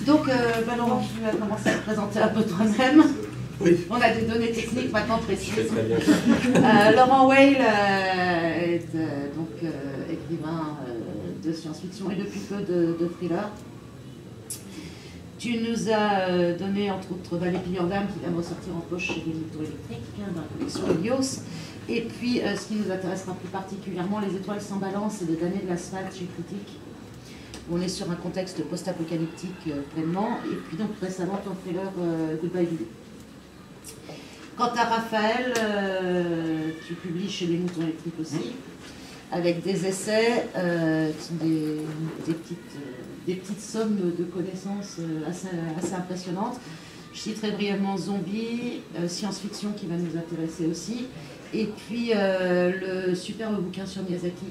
Donc, Laurent, tu vas commencer à te présenter un peu toi-même. Oui. On a des données techniques maintenant précises. Je fais très bien. Laurent Weil est écrivain de science-fiction et depuis peu de thriller. Tu nous as donné entre autres Vallée Pilleur d'âme qui vient de ressortir en poche chez les Moutons électriques dans la collection Helios. Et puis ce qui nous intéressera plus particulièrement, Les étoiles sans balance et de Damner de l'asphalte chez Critique. On est sur un contexte post-apocalyptique pleinement. Et puis donc récemment ton thriller Goodbye Billy. Quant à Raphaël, tu publies chez les Moutons électriques aussi, avec des essais qui sont des petites sommes de connaissances assez impressionnantes. Je citerai brièvement Zombie, science-fiction qui va nous intéresser aussi, et puis le superbe bouquin sur Miyazaki.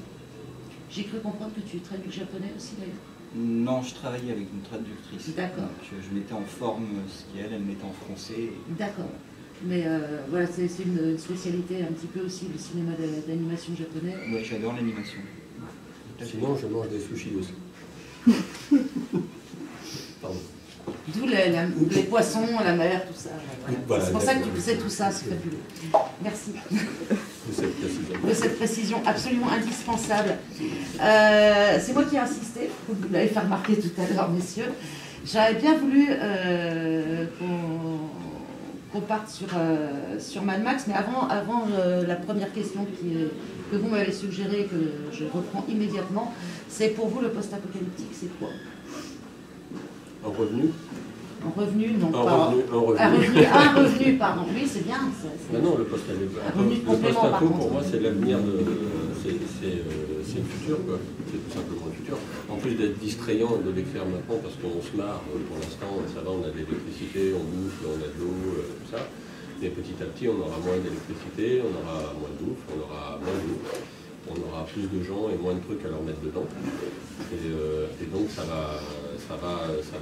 J'ai cru comprendre que tu traduis le japonais aussi d'ailleurs. Non, je travaillais avec une traductrice. D'accord. Je mettais en forme ce qu'elle mettait en français. D'accord. Mais voilà, c'est une spécialité un petit peu aussi, le cinéma d'animation japonais. Oui, j'adore l'animation. Sinon, je mange des sushis aussi. Pardon. D'où les poissons, la mer, tout ça. Voilà. Voilà, c'est pour ça que tu sais tout ça, c'est fabuleux. Merci de cette précision absolument indispensable. C'est moi qui ai insisté, vous l'avez fait remarquer tout à l'heure, messieurs. J'avais bien voulu qu'on parte sur Mad Max, mais avant la première question que vous m'avez suggérée, que je reprends immédiatement, c'est pour vous le post-apocalyptique, c'est quoi? En revenu? En revenu, non un pas. revenu. Un revenu, pardon. Oui, c'est bien. Non, le post-apo, pour moi, c'est l'avenir de. C'est le futur, quoi. C'est tout simplement le futur. En plus d'être distrayant et de l'écrire maintenant, parce qu'on se marre, pour l'instant, ça va, on a de l'électricité, on bouffe, on a de l'eau, tout ça. Mais petit à petit, on aura moins d'électricité, on aura moins de bouffe, on aura moins d'eau. On aura plus de gens et moins de trucs à leur mettre dedans. Et donc ça va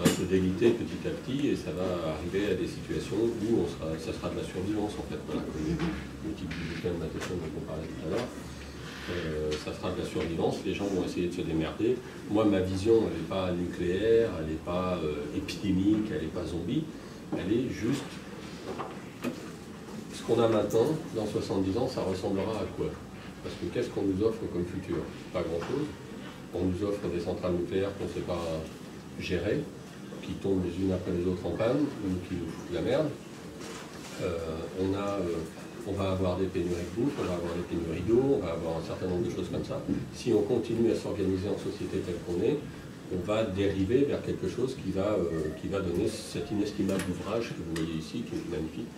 se déliter petit à petit et ça va arriver à des situations où ça sera de la survivance en fait. Voilà, comme le type de bouquin de Matheson dont on parlait tout à l'heure. Ça sera de la survivance, les gens vont essayer de se démerder. Moi, ma vision, elle n'est pas nucléaire, elle n'est pas épidémique, elle n'est pas zombie, elle est juste ce qu'on a maintenant, dans 70 ans, ça ressemblera à quoi? Parce que qu'est-ce qu'on nous offre comme futur? Pas grand-chose. On nous offre des centrales nucléaires qu'on ne sait pas gérer, qui tombent les unes après les autres en panne, ou qui nous foutent la merde. On va avoir des pénuries de bouffe, on va avoir des pénuries d'eau, on va avoir un certain nombre de choses comme ça. Si on continue à s'organiser en société telle qu'on est, on va dériver vers quelque chose qui va donner cet inestimable ouvrage que vous voyez ici, qui est magnifique.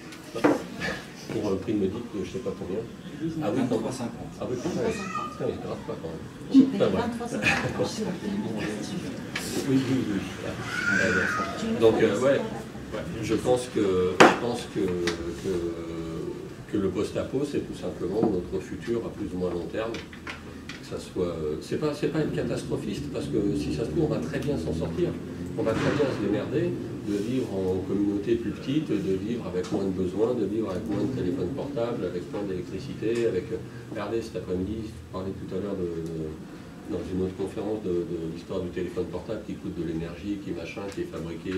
Pour un prix modique de je ne sais pas combien. Ah oui, 23,50. Ah oui, c'est grave pas quand même. J'ai payé 23,50. Oui. Donc, ouais, je pense que le post-apo, c'est tout simplement notre futur à plus ou moins long terme. Que ça soit, c'est pas une catastrophiste, parce que si ça se trouve, on va très bien s'en sortir. On va très bien se démerder, de vivre en communauté plus petite, de vivre avec moins de besoins, de vivre avec moins de téléphone portable, avec moins d'électricité, avec... Regardez, cet après-midi, je parlais tout à l'heure dans une autre conférence de l'histoire du téléphone portable qui coûte de l'énergie, qui est fabriqué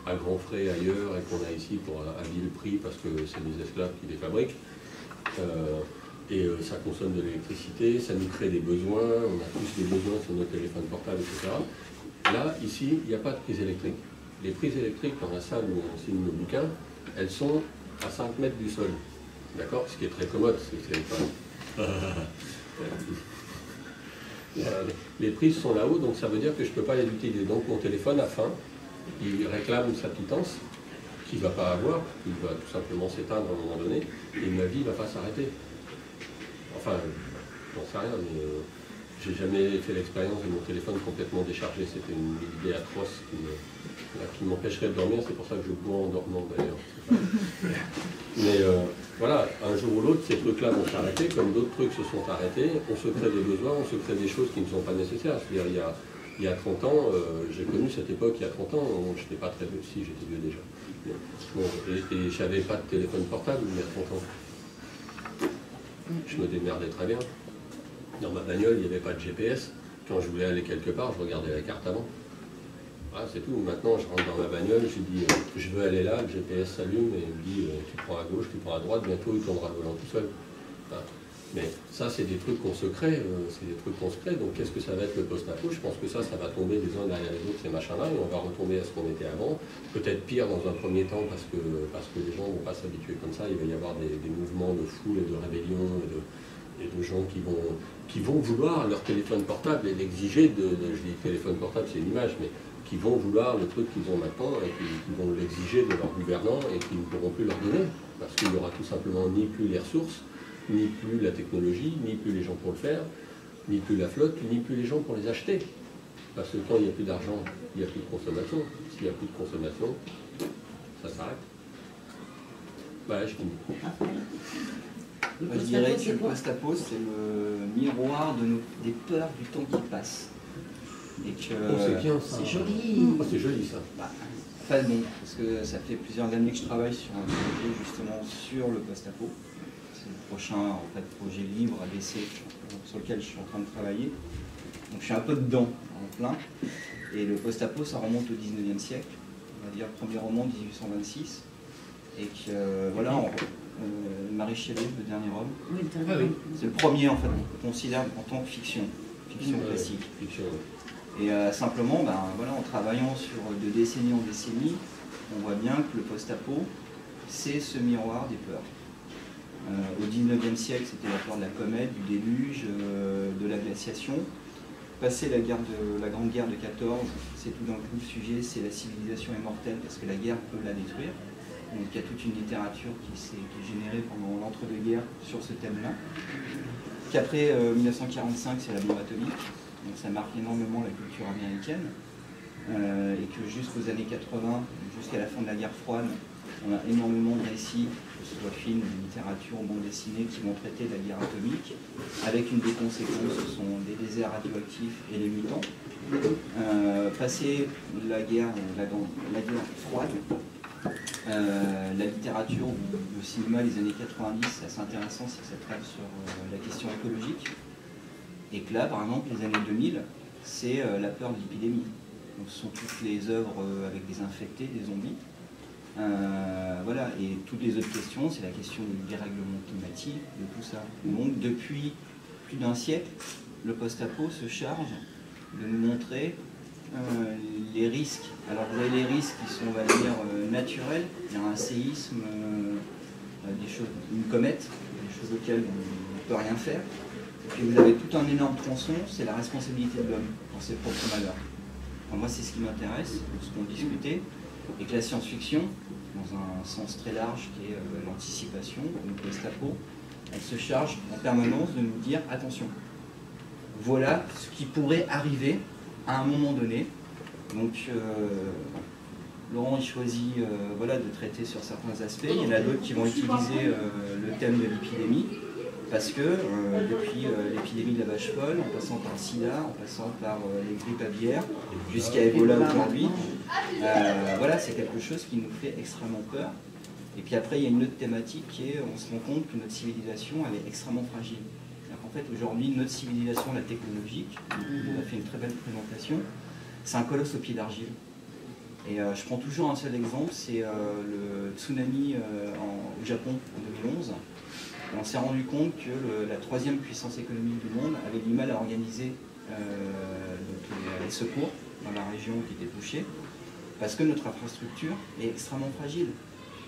à grands frais ailleurs et qu'on a ici à vil prix parce que c'est des esclaves qui les fabriquent. Ça consomme de l'électricité, ça nous crée des besoins, on a tous des besoins sur nos téléphones portables, etc. Là, ici, il n'y a pas de prise électrique. Les prises électriques dans la salle où on signe nos bouquins, elles sont à 5 mètres du sol. D'accord? Ce qui est très commode. Les prises sont là-haut, donc ça veut dire que je ne peux pas les utiliser. Donc mon téléphone a faim, il réclame sa pitance, qu'il ne va pas avoir, il va tout simplement s'éteindre à un moment donné, et ma vie ne va pas s'arrêter. Enfin, j'en sais rien, mais j'ai jamais fait l'expérience de mon téléphone complètement déchargé. C'était une idée atroce qui m'empêcherait de dormir, c'est pour ça que je bois en dormant d'ailleurs. Mais voilà, un jour ou l'autre, ces trucs-là vont s'arrêter, comme d'autres trucs se sont arrêtés, on se crée des besoins, on se crée des choses qui ne sont pas nécessaires. C'est-à-dire, il y a 30 ans, j'ai connu cette époque il y a 30 ans, je n'étais pas très vieux, si j'étais vieux déjà. Bon, et je n'avais pas de téléphone portable il y a 30 ans. Je me démerdais très bien. Dans ma bagnole, il n'y avait pas de GPS. Quand je voulais aller quelque part, je regardais la carte avant. Voilà, c'est tout. Maintenant, je rentre dans ma bagnole, je dis je veux aller là, le GPS s'allume et il me dit tu prends à gauche, tu prends à droite, bientôt il tournera le volant tout seul. Voilà. Mais ça, c'est des trucs qu'on se crée, donc qu'est-ce que ça va être le post-apo? Je pense que ça va tomber les uns derrière les autres, ces machins-là, et on va retomber à ce qu'on était avant. Peut-être pire dans un premier temps, parce que les gens ne vont pas s'habituer comme ça, il va y avoir des mouvements de foule et de rébellion, et de gens qui vont vouloir leur téléphone portable et l'exiger je dis téléphone portable, c'est une image, mais qui vont vouloir le truc qu'ils ont maintenant et qui vont l'exiger de leurs gouvernants et qui ne pourront plus leur donner, parce qu'il n'y aura tout simplement ni plus les ressources, ni plus la technologie, ni plus les gens pour le faire, ni plus la flotte, ni plus les gens pour les acheter. Parce que quand il n'y a plus d'argent, il n'y a plus de consommation. S'il n'y a plus de consommation, ça s'arrête. Voilà, je finis. Je dirais que le post-apo, c'est le miroir des peurs du temps qui passe. Et que c'est bien ça. C'est joli. Oh, c'est joli ça. Enfin bon, parce que ça fait plusieurs années que je travaille sur un projet justement sur le post-apo. C'est le prochain en fait, projet libre à l'essai sur lequel je suis en train de travailler. Donc je suis un peu dedans, en plein. Et le post-apo, ça remonte au 19e siècle. On va dire le premier roman de 1826. Et que voilà, Marie Shelley, le dernier homme. Oui, c'est le premier en fait qu'on considère en tant que fiction classique. Fiction. Et simplement, voilà, en travaillant sur de décennie en décennie, on voit bien que le post-apo, c'est ce miroir des peurs. Au 19e siècle, c'était la peur de la comète, du déluge, de la glaciation. Passé la Grande Guerre de 14, c'est tout d'un coup le sujet, c'est la civilisation est mortelle parce que la guerre peut la détruire. Donc il y a toute une littérature qui est générée pendant l'entre-deux-guerres sur ce thème-là. Qu'après 1945, c'est la bombe atomique, donc ça marque énormément la culture américaine. Et que jusqu'aux années 80, jusqu'à la fin de la guerre froide, on a énormément de récits, que ce soit films, littérature, bandes dessinées, qui vont traiter de la guerre atomique, avec une des conséquences, ce sont des déserts radioactifs et les mutants. Passé la guerre froide, la littérature ou le cinéma des années 90, c'est assez intéressant, c'est que ça traite sur la question écologique. Et que là, par exemple, les années 2000, c'est la peur de l'épidémie. Donc, ce sont toutes les œuvres avec des infectés, des zombies. Voilà, et toutes les autres questions, c'est la question du dérèglement climatique, de tout ça. Donc, depuis plus d'un siècle, le post-apo se charge de nous montrer les risques. Alors, vous avez les risques qui sont, on va dire, naturels. Il y a un séisme, une comète, des choses auxquelles on ne peut rien faire. Et puis vous avez tout un énorme tronçon, c'est la responsabilité de l'homme dans ses propres malheurs. Alors moi, c'est ce qui m'intéresse, ce qu'on discutait, et que la science-fiction, dans un sens très large qui est l'anticipation, le post-apo, elle se charge en permanence de nous dire attention, voilà ce qui pourrait arriver à un moment donné. Donc Laurent il choisit voilà, de traiter sur certains aspects, il y en a d'autres qui vont utiliser le thème de l'épidémie. Parce que depuis l'épidémie de la vache folle, en passant par le sida, en passant par les grippes aviaires, jusqu'à Ebola aujourd'hui, voilà, c'est quelque chose qui nous fait extrêmement peur. Et puis après, il y a une autre thématique qui est, on se rend compte que notre civilisation, elle est extrêmement fragile. En fait, aujourd'hui, notre civilisation, la technologique, on a fait une très belle présentation, c'est un colosse au pied d'argile. Et je prends toujours un seul exemple, c'est le tsunami au Japon en 2011. On s'est rendu compte que la troisième puissance économique du monde avait du mal à organiser les secours dans la région qui était touchée, parce que notre infrastructure est extrêmement fragile.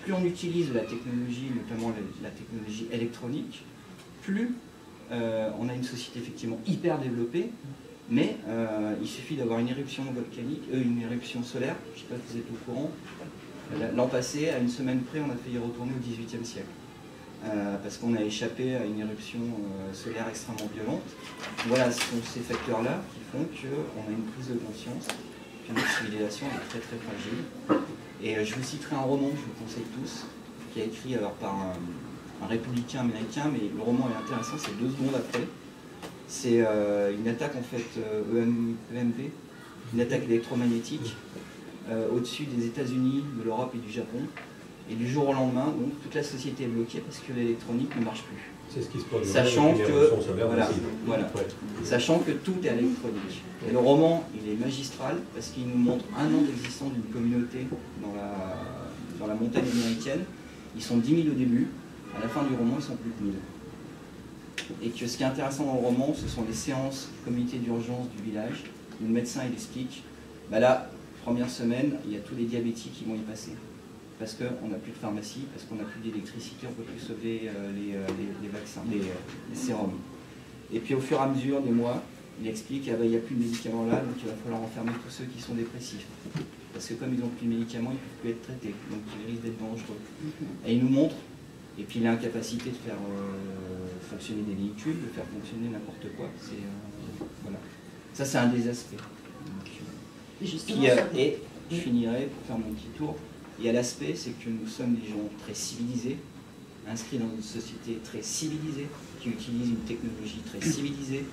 Plus on utilise la technologie, notamment la technologie électronique, plus on a une société effectivement hyper développée, mais il suffit d'avoir une éruption volcanique, une éruption solaire, je ne sais pas si vous êtes au courant, l'an passé, à une semaine près, on a failli retourner au XVIIIe siècle. Parce qu'on a échappé à une éruption solaire extrêmement violente. Voilà, ce sont ces facteurs-là qui font qu'on a une prise de conscience, que notre civilisation est très très fragile. Et je vous citerai un roman que je vous conseille tous, qui est écrit alors, par un républicain américain, mais le roman est intéressant, c'est 2 secondes après. C'est une attaque en fait EMV, une attaque électromagnétique au-dessus des États-Unis, de l'Europe et du Japon. Et du jour au lendemain, donc, toute la société est bloquée parce que l'électronique ne marche plus. C'est ce qui se produit. Sachant que tout est électronique. Et le roman, il est magistral parce qu'il nous montre un an d'existence d'une communauté dans la montagne américaine. Ils sont 10 000 au début, à la fin du roman, ils sont plus de 1000. Et que ce qui est intéressant dans le roman, ce sont les séances comité d'urgence du village, où le médecin il explique, bah là, première semaine, il y a tous les diabétiques qui vont y passer. Parce qu'on n'a plus de pharmacie, parce qu'on n'a plus d'électricité, on ne peut plus sauver les vaccins, les sérums. Et puis au fur et à mesure des mois, il explique qu'il n'y a plus de médicaments là, donc il va falloir enfermer tous ceux qui sont dépressifs. Parce que comme ils n'ont plus de médicaments, ils ne peuvent plus être traités, donc ils risquent d'être dangereux. Et il nous montre, et puis il a l'incapacité de faire fonctionner des véhicules, de faire fonctionner n'importe quoi. Voilà. Ça c'est un des aspects. Donc, et je finirai pour faire mon petit tour. Il y a l'aspect, c'est que nous sommes des gens très civilisés, inscrits dans une société très civilisée, qui utilise une technologie très civilisée,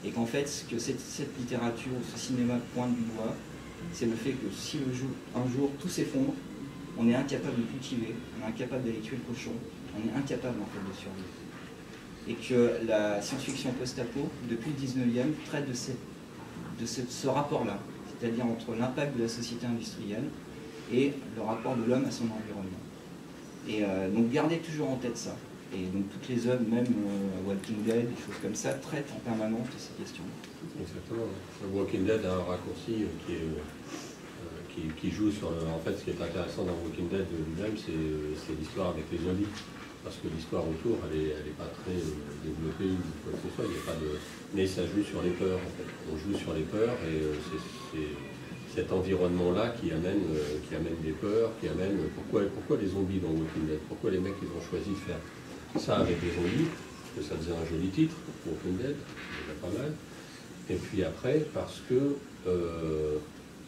et qu'en fait, ce que cette littérature ou ce cinéma pointe du doigt, c'est le fait que si un jour tout s'effondre, on est incapable de cultiver, on est incapable d'aller tuer le cochon, on est incapable en fait de survivre. Et que la science-fiction post-apo, depuis le 19e, traite de ce rapport-là, c'est-à-dire entre l'impact de la société industrielle et le rapport de l'homme à son environnement. Et donc gardez toujours en tête ça. Et donc toutes les œuvres, même Walking Dead, des choses comme ça, traitent en permanence de ces questions. Exactement. Walking Dead a un raccourci qui joue sur... En fait, ce qui est intéressant dans Walking Dead lui-même, c'est l'histoire avec les zombies. Parce que l'histoire autour, elle est pas très développée ou quoi que ce soit. Il y a pas de... Mais ça joue sur les peurs, en fait. On joue sur les peurs et c'est cet environnement-là qui amène des peurs, qui amène... Pourquoi les zombies dans Walking Dead? Pourquoi les mecs, ils ont choisi de faire ça avec les zombies? Parce que ça faisait un joli titre, Walking Dead, c'était pas mal. Et puis après, parce que...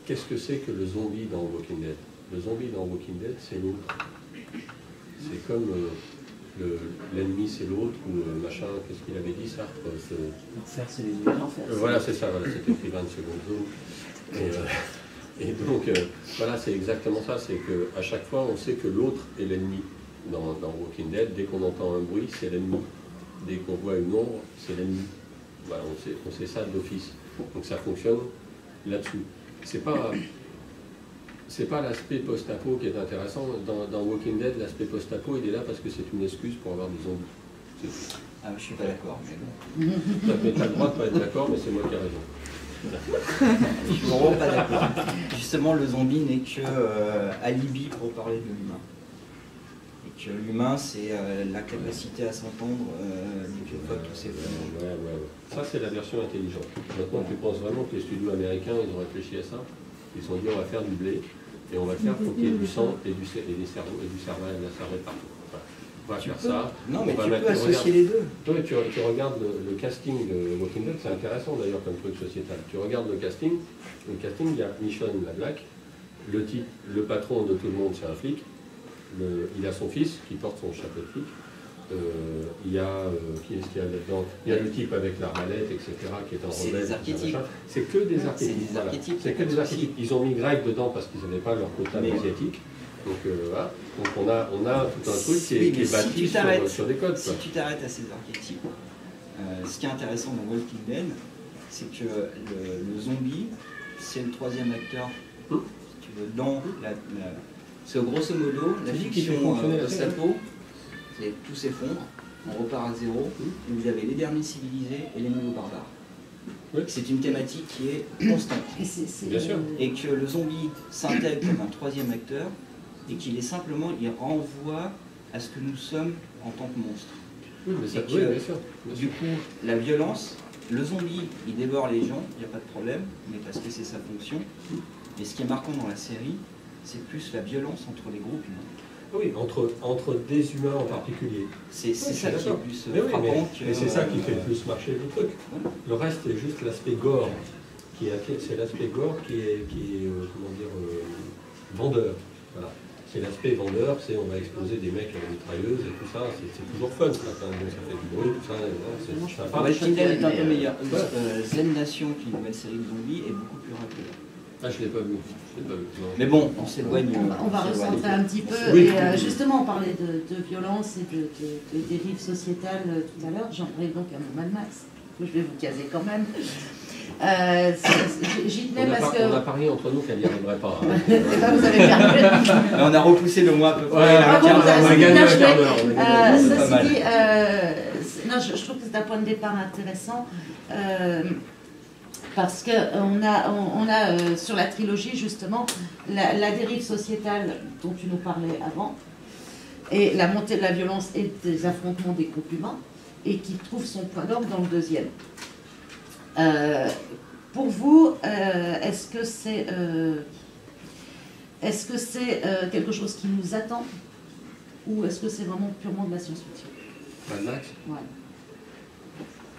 qu'est-ce que c'est que le zombie dans Walking Dead? Le zombie dans Walking Dead, c'est l'autre. C'est comme l'ennemi, c'est l'autre, ou machin, qu'est-ce qu'il avait dit, Sartre L'enfer, c'est les humains. Voilà, c'est ça, voilà, c'était écrit 20 secondes zone. Et donc, voilà, c'est exactement ça, c'est qu'à chaque fois, on sait que l'autre est l'ennemi. Dans Walking Dead, dès qu'on entend un bruit, c'est l'ennemi. Dès qu'on voit une ombre, c'est l'ennemi. Voilà, on sait ça d'office. Donc ça fonctionne là-dessus. C'est pas l'aspect post-apo qui est intéressant. Dans Walking Dead, l'aspect post-apo, il est là parce que c'est une excuse pour avoir des zombies. Ah, je suis pas d'accord, mais bon. Tu as le droit de pas être d'accord, mais c'est moi qui ai raison. Je suis vraiment pas d'accord. Justement, le zombie n'est que alibi pour parler de l'humain. Et que l'humain, c'est la capacité à s'entendre des fois tous ces phénomènes. Ouais. Ça, c'est la version intelligente. Maintenant, tu penses vraiment que les studios américains, ils ont réfléchi à ça? Ils se sont dit, on va faire du blé, et on va faire pour qu'il y ait du sang et du cerveau, et du cervelle, de la cervelle partout. Voilà. On va faire ça. Non, mais tu peux associer les deux. Tu regardes le casting de Walking Dead, c'est intéressant d'ailleurs comme truc sociétal. Tu regardes le casting, il y a Michonne la Black, le type, le patron de tout le monde, c'est un flic, il a son fils qui porte son chapeau de flic. Il y a qui est-ce qu'il y a là-dedans? Il y a le type avec l'arbalète, etc., qui est un rebelle. C'est des archétypes. C'est que des archétypes. Voilà. C'est que des archétypes. Ils ont mis grec dedans parce qu'ils n'avaient pas leur quota asiatique. Donc voilà. Donc on a tout un truc qui est bâti sur des codes. Si tu t'arrêtes à ces archétypes, ce qui est intéressant dans Walking Dead, c'est que le zombie, c'est le troisième acteur. Si tu veux, dans c'est grosso modo la fiction post-apo. Tout s'effondre, on repart à zéro, et vous avez les derniers civilisés et les nouveaux barbares. Oui. C'est une thématique qui est constante. Bien sûr. Et que le zombie s'intègre comme un troisième acteur, et qu'il est simplement, il renvoie à ce que nous sommes en tant que monstres. Oui, mais ça, bien sûr. Bien sûr. Du coup, la violence, le zombie, il dévore les gens, il n'y a pas de problème, mais parce que c'est sa fonction. Mais ce qui est marquant dans la série, c'est plus la violence entre les groupes humains. Oui, entre des humains en particulier. C'est ça qui est le plus frappant. Mais c'est ça qui fait le plus marcher le truc. Le reste, c'est juste l'aspect gore. C'est l'aspect gore qui est comment dire, vendeur. Voilà. C'est l'aspect vendeur, c'est on va exploser des mecs à la mitrailleuse et tout ça. C'est toujours fun, ça, ça fait du bruit, tout ça. Walking Dead est un peu meilleur. Zen Nation, qui est une nouvelle série de zombies, est beaucoup plus rapide. Ah, je ne l'ai pas vu. Mais bon, on s'éloigne. On va recentrer un petit peu. Oui. Et justement, on parlait de violence et de dérives sociétales tout à l'heure. J'en parle donc à mon Mad Max. Je vais vous caser quand même. J'y tenais parce que... On a parié entre nous qu'elle n'y arriverait pas. Et ben, vous avez perdu. On a repoussé le mois à peu près. Ouais, on a gagné un quart d'heure. Ceci dit, je trouve que c'est un point de départ intéressant. Parce qu'on a sur la trilogie, justement, la dérive sociétale dont tu nous parlais avant, et la montée de la violence et des affrontements des groupes humains, et qui trouve son point d'orgue dans le deuxième. Pour vous, est-ce que c'est quelque chose qui nous attend, ou est-ce que c'est vraiment purement de la science-fiction? Mad Max? Ouais.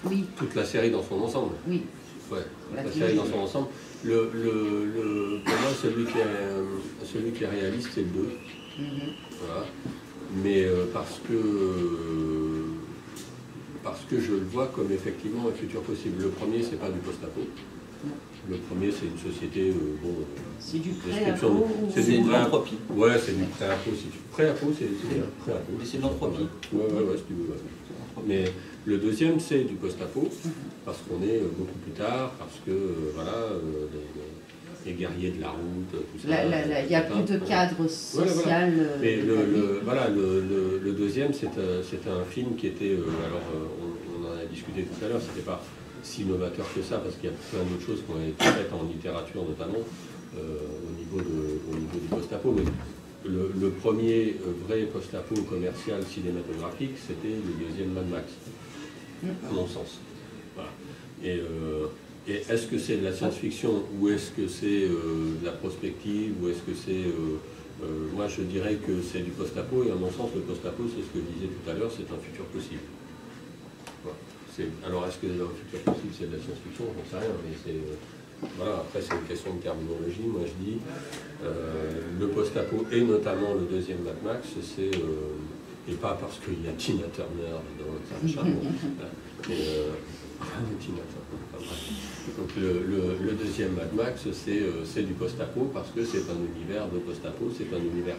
Oui. Toute la série dans son ensemble? Oui. Ouais, la série dans son ensemble. Pour moi, celui qui est réaliste, c'est le 2. Voilà. Mais parce que je le vois comme effectivement un futur possible. Le premier, c'est pas du post-apo. Le premier, c'est une société... c'est du pré-apo. C'est de l'entropie. Ouais, c'est du pré-apo. Pré-apo, c'est pré-apo. C'est de l'entropie. Ouais, si tu veux. Mais le deuxième, c'est du post-apo, parce qu'on est beaucoup plus tard, parce que, les guerriers de la route, tout ça. Il n'y a plus de cadre social. Mais le deuxième, c'est un film qui était... on en a discuté tout à l'heure, c'était pas si novateur que ça, parce qu'il y a plein d'autres choses qui ont été faites en littérature, notamment, au niveau du post-apo. Mais le premier vrai post-apo commercial cinématographique, c'était le deuxième Mad Max, à mon sens. Voilà. Et est-ce que c'est de la science-fiction, ou est-ce que c'est de la prospective, ou est-ce que c'est... moi, je dirais que c'est du post-apo, et à mon sens, le post-apo, c'est ce que je disais tout à l'heure, c'est un futur possible. Voilà. Alors, est-ce que le futur possible, c'est de la science-fiction? J'en sais rien, mais c'est... Voilà, après c'est une question de terminologie. Moi je dis le post-apo et notamment le deuxième Mad Max, c'est et pas parce qu'il y a Tina Turner dans ça, mais Tina Turner. Donc le deuxième Mad Max, c'est du post-apo parce que c'est un univers de post-apo, c'est un univers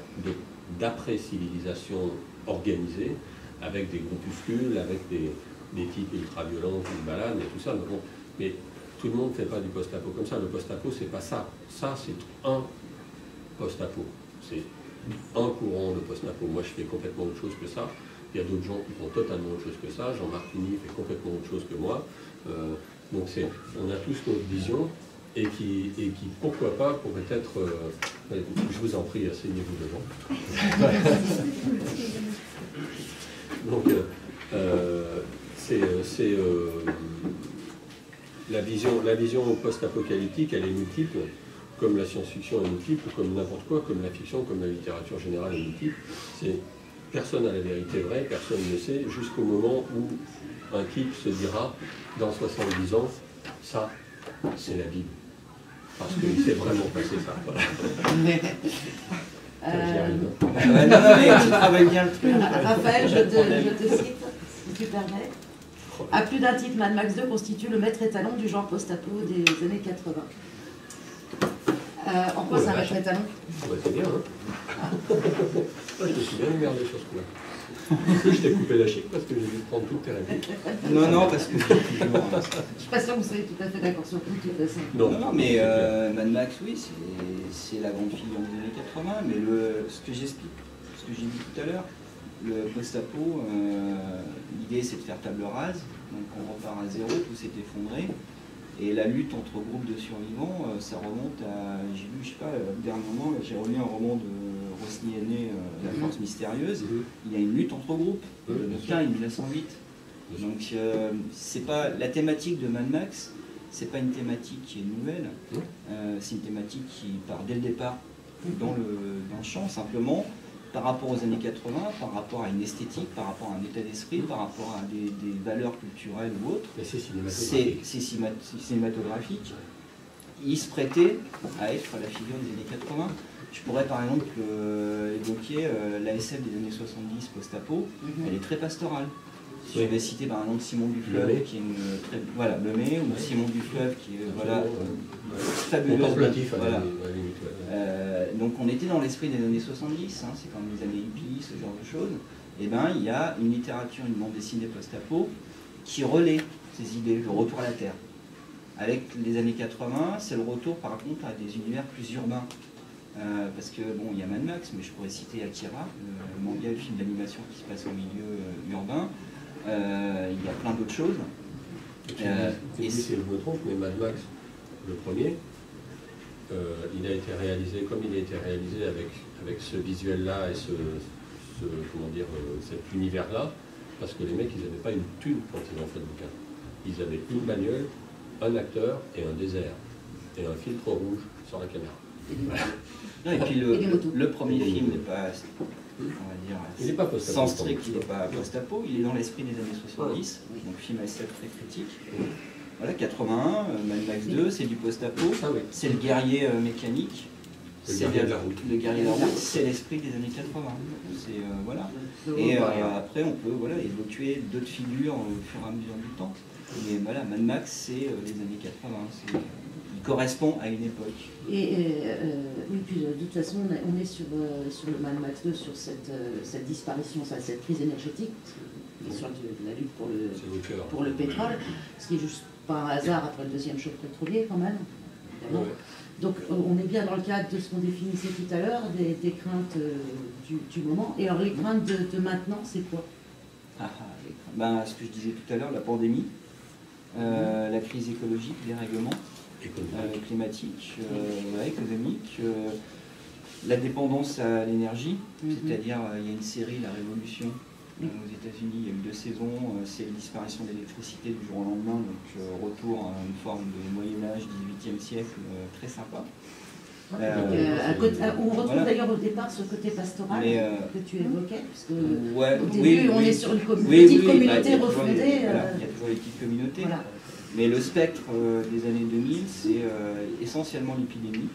d'après-civilisation organisée avec des groupuscules, avec des types ultra-violents qui se baladent et tout ça. Mais tout le monde ne fait pas du post-apo comme ça. Le post-apo, c'est pas ça. Ça, c'est un post-apo. C'est un courant de post-apo. Moi, je fais complètement autre chose que ça. Il y a d'autres gens qui font totalement autre chose que ça. Jean-Marc Ligny fait complètement autre chose que moi. Donc, on a tous notre vision et qui pourquoi pas, pourrait être... je vous en prie, asseyez-vous devant. Donc, la vision post-apocalyptique, elle est multiple, comme la science-fiction est multiple, comme n'importe quoi, comme la fiction, comme la littérature générale est multiple. Personne n'a la vérité vraie, personne ne le sait, jusqu'au moment où un type se dira, dans 70 ans, ça, c'est la Bible. Parce qu'il s'est vraiment passé ça. Voilà. J'y arrive. Non, mais tu travailles bien le truc. Raphaël, je te cite, si tu permets. À plus d'un titre, Mad Max 2 constitue le maître étalon du genre post-apo des années 80. En quoi c'est un maître étalon? C'est bien, hein. Je me suis bien emmerdé sur ce coup-là. Je t'ai coupé la chic parce que j'ai dû prendre toutes tes répliques. Non, parce que... Je suis pas sûr que vous soyez tout à fait d'accord sur tout, de toute façon. Non, mais Mad Max, oui, c'est la grande fille des années 80, mais ce que j'ai dit tout à l'heure, le post-apo, l'idée c'est de faire table rase, donc on repart à zéro, tout s'est effondré, et la lutte entre groupes de survivants, ça remonte à, j'ai lu, je sais pas, dernièrement, j'ai relu un roman de Rosny-Henné, La Force Mystérieuse, il y a une lutte entre groupes, le bouquin est 1908, donc c'est pas, la thématique de Mad Max, c'est pas une thématique qui est nouvelle, c'est une thématique qui part dès le départ dans le champ, simplement, par rapport aux années 80, par rapport à une esthétique, par rapport à un état d'esprit, par rapport à des valeurs culturelles ou autres. C'est cinématographique. Il se prêtait à être la figure des années 80. Je pourrais par exemple évoquer l'ASF des années 70 post-apo, elle est très pastorale. Je vais citer par exemple Simon du Fleuve, qui est une très... Voilà, Lemay, ou Simon du Fleuve, qui est voilà, fabuleuse. Voilà. Donc on était dans l'esprit des années 70, hein, c'est comme les années hippies, ce genre de choses. Et bien il y a une littérature, une bande dessinée post-apo, qui relaie ces idées, le retour à la Terre. Avec les années 80, c'est le retour par contre à des univers plus urbains. Parce que bon, il y a Mad Max, mais je pourrais citer Akira, le manga, le film d'animation qui se passe au milieu urbain. Il y a plein d'autres choses. Et si je me trompe, mais Mad Max, le premier, il a été réalisé comme il a été réalisé avec ce visuel-là et comment dire, cet univers-là, parce que les mecs, ils n'avaient pas une thune quand ils ont fait le bouquin. Ils avaient une bagnole, un acteur et un désert, et un filtre rouge sur la caméra. Non, et puis le premier film n'est pas, on va dire, il n'est pas post-apo, sans strict, il n'est pas post-apo, il est dans l'esprit des années 70, donc film SF très critique. Voilà, 81, Mad Max 2, c'est du post-apo, c'est le guerrier mécanique, c'est le guerrier de la route, c'est l'esprit des années 80. Voilà. Et après, on peut évoquer d'autres figures au fur et à mesure du temps. Mais voilà, Mad Max, c'est les années 80. Il correspond à une époque. Oui, puis de toute façon, on est sur le Mad Max 2, sur cette disparition, cette crise énergétique, sur la lutte pour le pétrole, ce qui est juste pas un hasard après le deuxième choc pétrolier quand même. Ouais. Donc on est bien dans le cadre de ce qu'on définissait tout à l'heure, des craintes du moment. Et alors les craintes de maintenant, c'est quoi? Ce que je disais tout à l'heure, la pandémie, la crise écologique, les règlements climatiques, économiques, la dépendance à l'énergie, c'est-à-dire il y a une série, La Révolution, aux États-Unis, il y a eu 2 saisons, c'est la disparition de l'électricité du jour au lendemain, donc retour à une forme de Moyen-Âge, 18e siècle, très sympa. On retrouve d'ailleurs au départ ce côté pastoral que tu évoquais, parce que au début on est sur une petite communauté refondée. Il y a toujours les petites communautés. Voilà. Mais le spectre des années 2000, c'est essentiellement l'épidémie.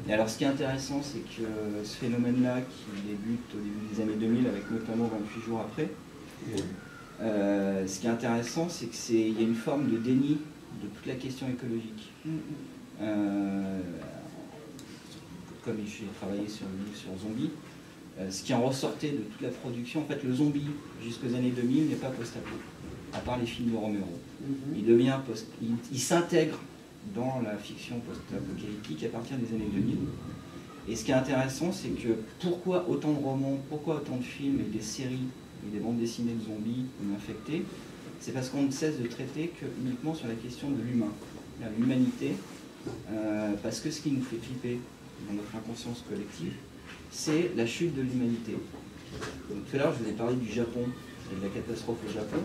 Et alors ce qui est intéressant, c'est que ce phénomène-là, qui débute au début des années 2000, avec notamment 28 jours après, ce qui est intéressant, c'est qu'il y a une forme de déni de toute la question écologique. Comme j'ai travaillé sur le livre sur Zombie, ce qui en ressortait de toute la production, en fait le zombie jusqu'aux années 2000 n'est pas post-apo, à part les films de Romero. Il s'intègre dans la fiction post-apocalyptique à partir des années 2000. Et ce qui est intéressant, c'est que pourquoi autant de romans, pourquoi autant de films et des séries et des bandes dessinées de zombies ou infectés, c'est parce qu'on ne cesse de traiter que uniquement sur la question de l'humain, l'humanité, parce que ce qui nous fait flipper dans notre inconscience collective, c'est la chute de l'humanité. Donc, tout à l'heure, je vous ai parlé du Japon et de la catastrophe au Japon.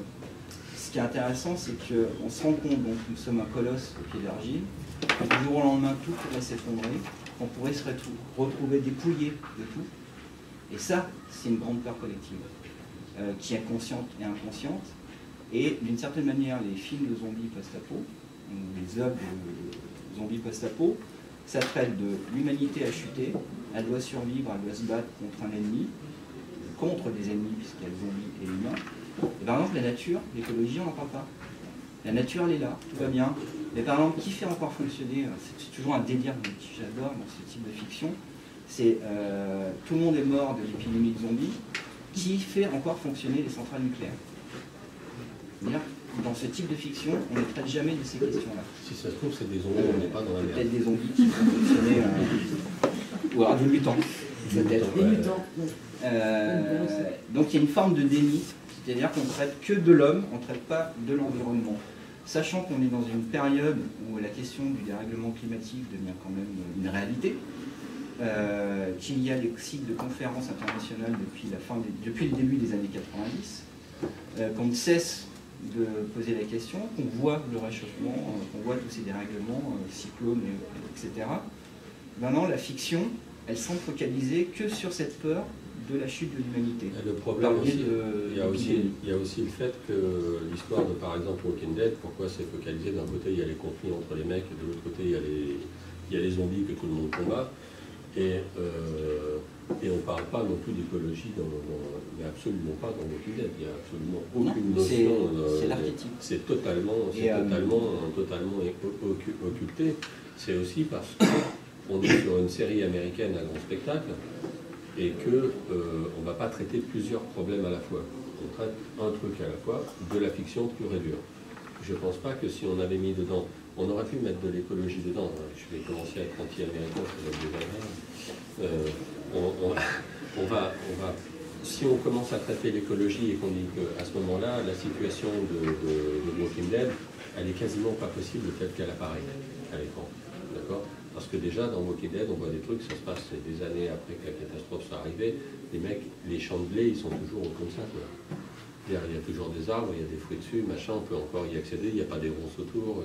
Ce qui est intéressant, c'est qu'on se rend compte, donc nous sommes un colosse au pied d'argile, que du jour au lendemain, tout pourrait s'effondrer, qu'on pourrait se retrouver dépouillé de tout. Et ça, c'est une grande peur collective, qui est consciente et inconsciente. Et d'une certaine manière, les films de zombies post-apo, les œuvres de zombies post-apo, ça traite de l'humanité a chuté, elle doit survivre, elle doit se battre contre un ennemi, contre des ennemis, puisqu'il y a le zombie et l'humain. Et par exemple, la nature, l'écologie, on n'en parle pas. La nature, elle est là, tout va bien. Mais par exemple, qui fait encore fonctionner, c'est toujours un délire que j'adore dans ce type de fiction, c'est tout le monde est mort de l'épidémie de zombies, qui fait encore fonctionner les centrales nucléaires. C'est-à-dire, dans ce type de fiction, on ne traite jamais de ces questions-là. Si ça se trouve, c'est des zombies, on n'est pas dans la merde. Peut-être des zombies qui font fonctionner, ou alors des mutants. Peut-être des mutants. Donc il y a une forme de déni, c'est-à-dire qu'on ne traite que de l'homme, on ne traite pas de l'environnement. Sachant qu'on est dans une période où la question du dérèglement climatique devient quand même une réalité, qu'il y a des cycles de conférences internationales depuis le début des années 90, qu'on ne cesse de poser la question, qu'on voit le réchauffement, qu'on voit tous ces dérèglements, cyclones, etc. Maintenant, la fiction, elle semble focaliser que sur cette peur de la chute de l'humanité. Le problème aussi, il y a aussi le fait que l'histoire de, par exemple, Walking Dead, pourquoi c'est focalisé, d'un côté il y a les conflits entre les mecs, et de l'autre côté il y a les zombies que tout le monde combat. Et on ne parle pas non plus d'écologie, mais absolument pas dans Walking Dead. Il n'y a absolument aucune notion. C'est l'archétype. C'est totalement occulté. C'est aussi parce qu'on est sur une série américaine à grand spectacle et qu'on ne va pas traiter plusieurs problèmes à la fois. On traite un truc à la fois, de la fiction pure et dure. Je ne pense pas que si on avait mis dedans, on aurait pu mettre de l'écologie dedans. Je vais commencer à être anti-américain, ça va être désagréable. Si on commence à traiter l'écologie et qu'on dit qu'à ce moment-là, la situation de Walking Dead, elle est quasiment pas possible telle qu'elle apparaît à l'écran. D'accord ? Parce que déjà, dans Walking Dead, on voit des trucs, ça se passe des années après que la catastrophe soit arrivée. Les mecs, les champs de blé, ils sont toujours comme ça, quoi. Il y a toujours des arbres, il y a des fruits dessus, machin, on peut encore y accéder, il n'y a pas des ronces autour.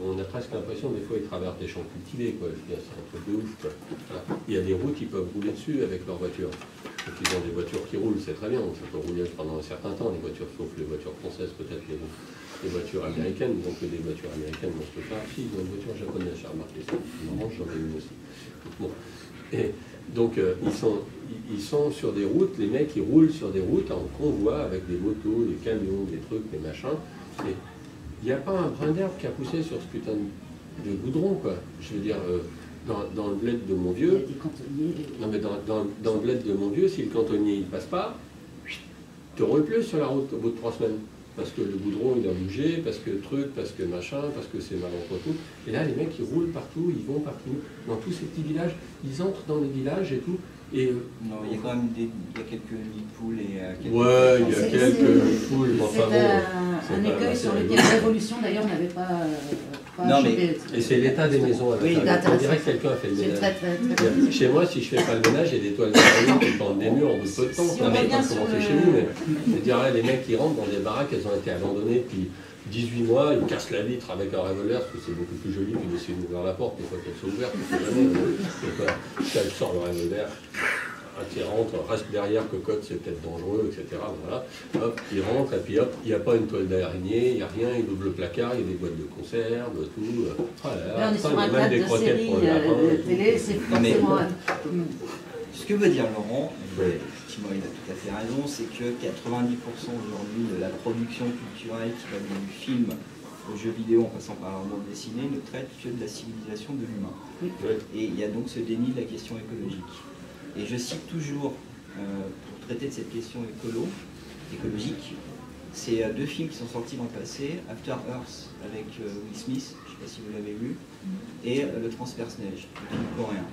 On a presque l'impression, des fois, ils traversent des champs cultivés, quoi. C'est un truc de ouf, quoi. Voilà. Il y a des routes, ils peuvent rouler dessus avec leur voiture. Donc ils ont des voitures qui roulent, c'est très bien, ça peut rouler pendant un certain temps, les voitures, sauf les voitures françaises, peut-être les voitures américaines, donc des voitures américaines, on se peut pas. Si, ils ont une voiture japonaise, j'ai remarqué ça. Normalement, j'en ai une aussi. Bon. Et donc, ils sont sur des routes, les mecs, ils roulent sur des routes en convoi avec des motos, des camions, des trucs, des machins. Et il n'y a pas un brin d'herbe qui a poussé sur ce putain de goudron, quoi. Je veux dire, dans le bled de mon vieux... Non, mais dans le bled de mon vieux, si le cantonnier il passe pas, tu roules plus sur la route au bout de 3 semaines. Parce que le goudron il a bougé, parce que truc, parce que machin, parce que c'est mal entretenu. Et là, les mecs, ils roulent partout, ils vont partout. Dans tous ces petits villages, ils entrent dans les villages et tout. Et non, il y a quand même quelques nids de poules et quelques... Ouais, il y a quelques nids de poules. C'est un écueil sur lequel l'évolution, d'ailleurs, n'avait pas chopé. Et c'est l'état des maisons. Oui, on dirait que quelqu'un a fait le ménage. Chez moi, si je ne fais pas le ménage, il y a des toiles d'araignée qui pendent des murs en bout de peu de temps. Si ça ne pas commencer chez nous, mais je dirais, les mecs qui rentrent dans des baraques, elles ont été abandonnées depuis 18 mois, ils cassent la vitre avec un revolver, parce que c'est beaucoup plus joli que d'essayer d'ouvrir la porte, une fois qu'elle soit ouverte, elle sort le revolver, qui rentre, reste derrière, cocotte, c'est peut-être dangereux, etc. Voilà. Hop, il rentre, et puis hop, il n'y a pas une toile d'araignée, il n'y a rien, il ouvre le placard, il y a des boîtes de conserve, tout. Là, on est sur un cadre de série télé, c'est forcément... Ce que veut dire Laurent, effectivement il a tout à fait raison, c'est que 90% aujourd'hui de la production culturelle qui va du film au jeu vidéo en passant par la bande dessinée ne traite que de la civilisation de l'humain. Oui. Et il y a donc ce déni de la question écologique. Et je cite toujours, pour traiter de cette question écologique, c'est 2 films qui sont sortis dans le passé, After Earth avec Will Smith, je ne sais pas si vous l'avez vu, et Le Transperce-Neige, le film coréen.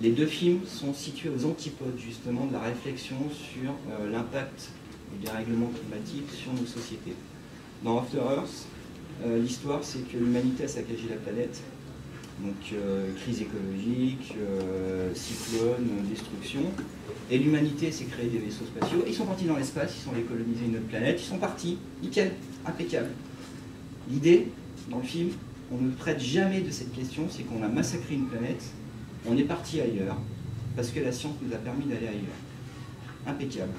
Les 2 films sont situés aux antipodes justement de la réflexion sur l'impact du dérèglement climatique sur nos sociétés. Dans After Earth, l'histoire c'est que l'humanité a saccagé la planète, donc crise écologique, cyclone, destruction, et l'humanité s'est créé des vaisseaux spatiaux, ils sont partis dans l'espace, ils sont allés coloniser une autre planète, ils sont partis, nickel, impeccable. L'idée, dans le film, on ne traite jamais de cette question, c'est qu'on a massacré une planète, on est parti ailleurs, parce que la science nous a permis d'aller ailleurs. Impeccable.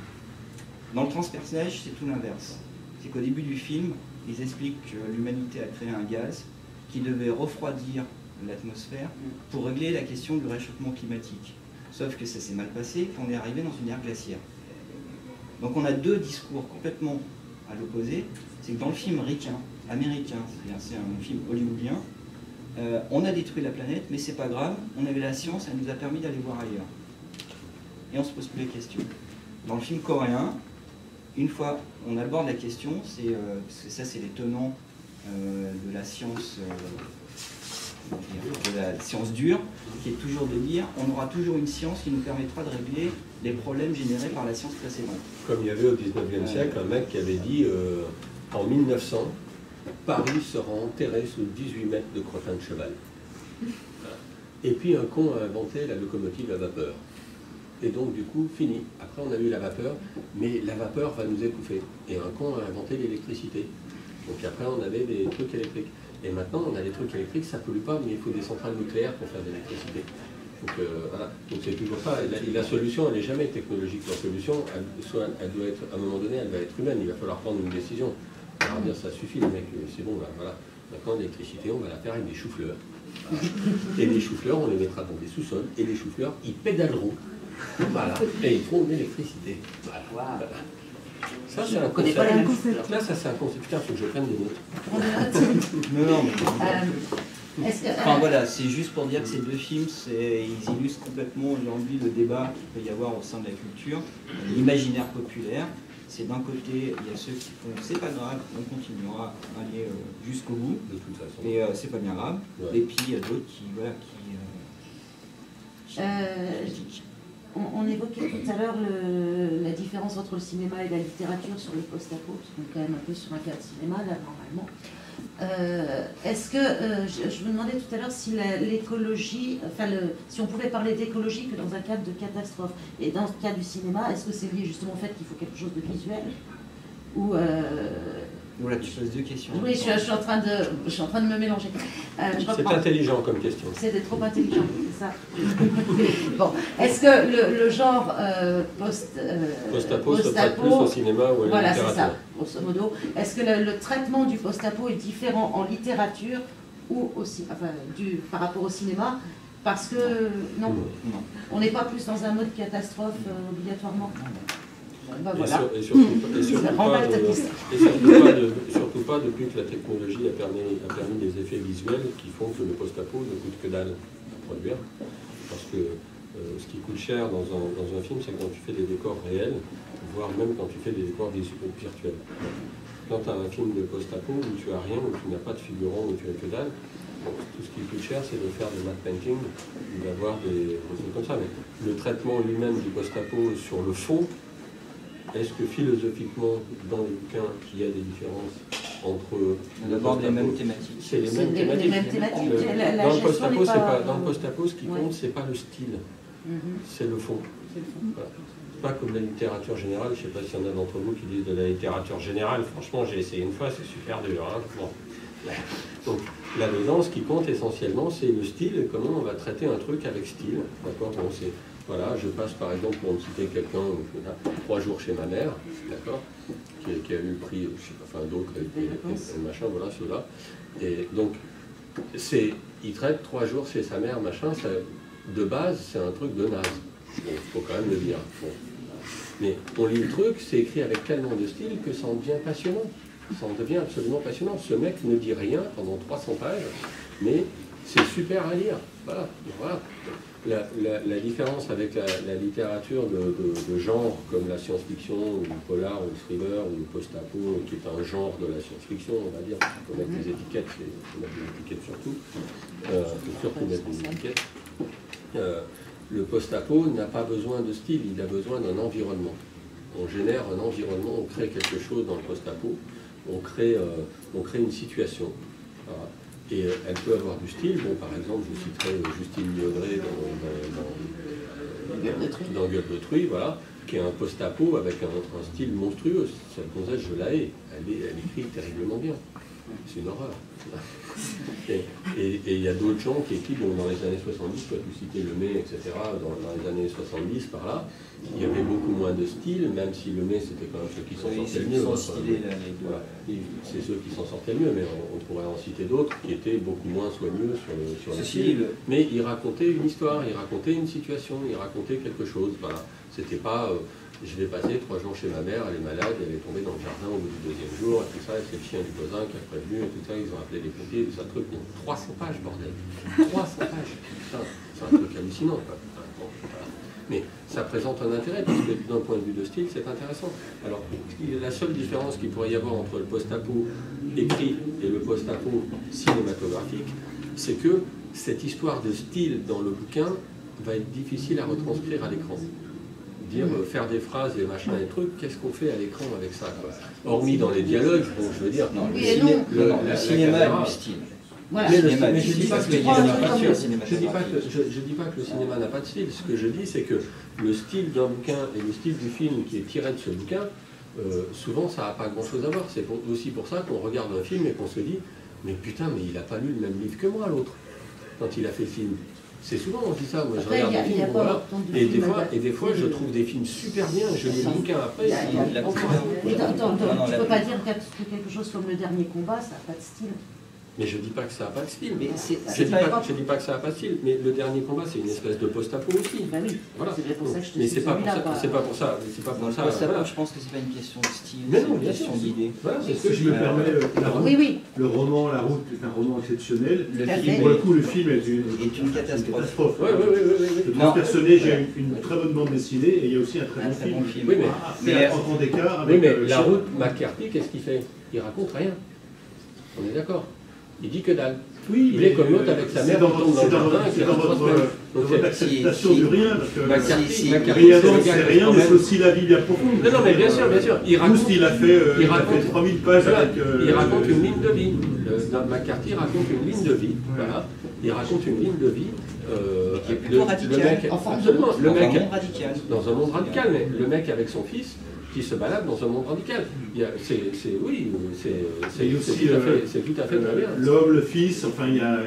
Dans Le Transperce-Neige, c'est tout l'inverse. C'est qu'au début du film, ils expliquent que l'humanité a créé un gaz qui devait refroidir l'atmosphère pour régler la question du réchauffement climatique. Sauf que ça s'est mal passé, qu'on est arrivé dans une ère glaciaire. Donc on a 2 discours complètement à l'opposé. C'est que dans le film américain, c'est un film hollywoodien, on a détruit la planète, mais c'est pas grave, on avait la science, elle nous a permis d'aller voir ailleurs. Et on se pose plus les questions. Dans le film coréen, une fois on aborde la question, parce que ça c'est les tenants de la science dure, qui est toujours de dire on aura toujours une science qui nous permettra de régler les problèmes générés par la science précédente. Comme il y avait au 19e siècle un mec qui avait dit en 1900, Paris sera enterré sous 18 mètres de crottin de cheval. Voilà. Et puis un con a inventé la locomotive à vapeur. Et donc du coup, fini. Après on a eu la vapeur, mais la vapeur va nous étouffer. Et un con a inventé l'électricité. Donc après on avait des trucs électriques. Et maintenant on a des trucs électriques, ça ne pollue pas, mais il faut des centrales nucléaires pour faire de l'électricité. Donc voilà, donc c'est toujours ça. Et la solution, elle n'est jamais technologique. La solution, elle doit être, à un moment donné, elle va être humaine. Il va falloir prendre une décision. Alors dire ça suffit les mecs, c'est bon là, voilà. Maintenant l'électricité, on va la faire avec des choux-fleurs. Et les choux-fleurs, on les mettra dans des sous-sols, et les choux-fleurs, ils pédaleront. Voilà. Et ils feront de l'électricité. Voilà. Wow. Voilà. Ça, c'est un concept. Là, ça, c'est un concept. Putain, il faut que je prenne des notes. Non, mais... Enfin voilà, c'est juste pour dire que ces deux films, ils illustrent complètement aujourd'hui le débat qu'il peut y avoir au sein de la culture, l'imaginaire populaire. C'est d'un côté, il y a ceux qui font c'est pas grave, on continuera à aller jusqu'au bout, De toute façon. et c'est pas bien grave. Ouais. Et puis il y a d'autres qui, voilà, On évoquait tout à l'heure la différence entre le cinéma et la littérature sur le post-apo, parce qu'on est quand même un peu sur un cas de cinéma là normalement. Est-ce que, je me demandais tout à l'heure si l'écologie, enfin si on pouvait parler d'écologie que dans un cadre de catastrophe, et dans le cas du cinéma, est-ce que c'est lié justement au fait qu'il faut quelque chose de visuel ou voilà, tu poses deux questions. Oui, je suis en train de me mélanger. C'est intelligent comme question. C'est trop intelligent, c'est ça. Bon, est-ce que le genre Post-apo se prête plus au cinéma ou à la voilà, littérature? c'est ça, grosso modo. Est-ce que le traitement du post-apo est différent en littérature ou aussi, enfin, par rapport au cinéma? Parce que, non, on n'est pas plus dans un mode catastrophe obligatoirement. Ben voilà. Et surtout pas depuis que la technologie a permis des effets visuels qui font que le post-apo ne coûte que dalle à produire. Parce que ce qui coûte cher dans un film, c'est quand tu fais des décors réels, voire même quand tu fais des décors virtuels. Quand tu as un film de post-apo où tu n'as rien, où tu n'as pas de figurant, où tu n'as que dalle, tout ce qui coûte cher, c'est de faire des matte painting, d'avoir des trucs comme ça. Mais le traitement lui-même du post-apo sur le fond, est-ce que philosophiquement, dans le bouquin, il y a des différences entre... On aborde les mêmes thématiques. C'est les mêmes thématiques. Dans le post-apo, ce qui compte, c'est pas le style, c'est le fond. Voilà. C'est pas comme la littérature générale. Je ne sais pas s'il y en a d'entre vous qui disent de la littérature générale. Franchement, j'ai essayé une fois, c'est super dur. Hein. Bon. Donc là-dedans, ce qui compte essentiellement, c'est le style et comment on va traiter un truc avec style. D'accord. Bon, voilà, je passe par exemple, pour me citer quelqu'un, 3 jours chez ma mère, d'accord, qui a eu le prix, je sais pas, enfin d'autres, machin, voilà, ceux-là. Et donc, il traite 3 jours chez sa mère, machin, ça, de base, c'est un truc de naze. Bon, il faut quand même le dire. Bon. Mais on lit le truc, c'est écrit avec tellement de style que ça en devient passionnant. Ça en devient absolument passionnant. Ce mec ne dit rien pendant 300 pages, mais c'est super à lire. Voilà. Voilà. La différence avec la littérature de genre comme la science-fiction, ou le polar, ou le thriller, ou le post-apo, qui est un genre de la science-fiction, on va dire, on met des étiquettes, on met des étiquettes surtout, surtout mettre des étiquettes. Le post-apo n'a pas besoin de style, il a besoin d'un environnement. On génère un environnement, on crée quelque chose dans le post-apo, on crée une situation. Voilà. Et elle peut avoir du style. Bon, par exemple, je citerai Justine Liodré dans Gueule de Truie, voilà, qui est un post-apo avec un style monstrueux. Cette gonzesse, je la hais. Elle écrit terriblement bien. C'est une horreur. Et il y a d'autres gens qui écrivent, bon, dans les années 70, toi tu citais Lemay, etc., dans les années 70, par là, il y avait beaucoup moins de style, même si Lemay, c'était quand même ceux qui s'en sortaient le mieux. Voilà. C'est ceux qui s'en sortaient le mieux, mais on pourrait en citer d'autres qui étaient beaucoup moins soigneux sur le style. Mais ils racontaient une histoire, ils racontaient une situation, ils racontaient quelque chose. Voilà. C'était pas... je vais passer 3 jours chez ma mère, elle est malade, elle est tombée dans le jardin au bout du 2e jour, et tout ça, et c'est le chien du voisin qui a prévenu, et tout ça, ils ont appelé les pompiers, tout ça, truc, bon, 300 pages, bordel. 300 pages, putain, c'est un truc hallucinant, quoi. Bon, voilà. Mais ça présente un intérêt, parce que d'un point de vue de style, c'est intéressant. Alors, la seule différence qu'il pourrait y avoir entre le post-apo écrit et le post-apo cinématographique, c'est que cette histoire de style dans le bouquin va être difficile à retranscrire à l'écran. Dire, faire des phrases et machin et trucs, qu'est-ce qu'on fait à l'écran avec ça, quoi. Hormis dans les dialogues, bon, je veux dire, non, le cinéma a du style. Voilà. Mais je dis pas que le cinéma n'a pas de style. Ce que je dis, c'est que le style d'un bouquin et le style du film qui est tiré de ce bouquin, souvent ça n'a pas grand-chose à voir. C'est aussi pour ça qu'on regarde un film et qu'on se dit, mais putain, mais il n'a pas lu le même livre que moi, l'autre, quand il a fait le film. C'est souvent on dit ça, moi je regarde des films, voilà, et des fois je trouve des films super bien, je lis le bouquin après. Tu ne peux pas dire que quelque chose comme Le Dernier Combat, ça n'a pas de style. Mais je dis pas que ça n'a pas de style. Mais je dis pas que ça n'a pas de style, mais le dernier combat, c'est une espèce de post-apo aussi. Bah oui, voilà. c'est pour ça que je te mais suis c'est pas pour ça. Dans le post-apo, je pense que c'est pas une question de style, c'est une question d'idée. Voilà, c'est ce que je me permets. Le roman La Route est un roman exceptionnel. Pour le coup, le film est une catastrophe. Le transpersonnage, il y a une très bonne bande dessinée et il y a aussi un très bon film. Oui, mais en grand écart. Oui, mais La Route, McCarthy, qu'est-ce qu'il fait? Il raconte rien. On est d'accord. Il dit que dalle. Oui, il est comme l'autre avec sa mère qui tombe dans le jardin. C'est dans votre acceptation du rien, parce que McCarthy, c'est rien, mais c'est aussi la vie bien profonde. Non, mais bien sûr, bien sûr. Il a fait 3000 pages avec... Il raconte une ligne de vie. McCarthy raconte une ligne de vie. Voilà. Il raconte une ligne de vie. Qui est plutôt radical. Dans un monde radical, mais le mec avec son fils, qui se balade dans un monde radical. C'est tout à fait très bien. L'homme, le fils, enfin il y a...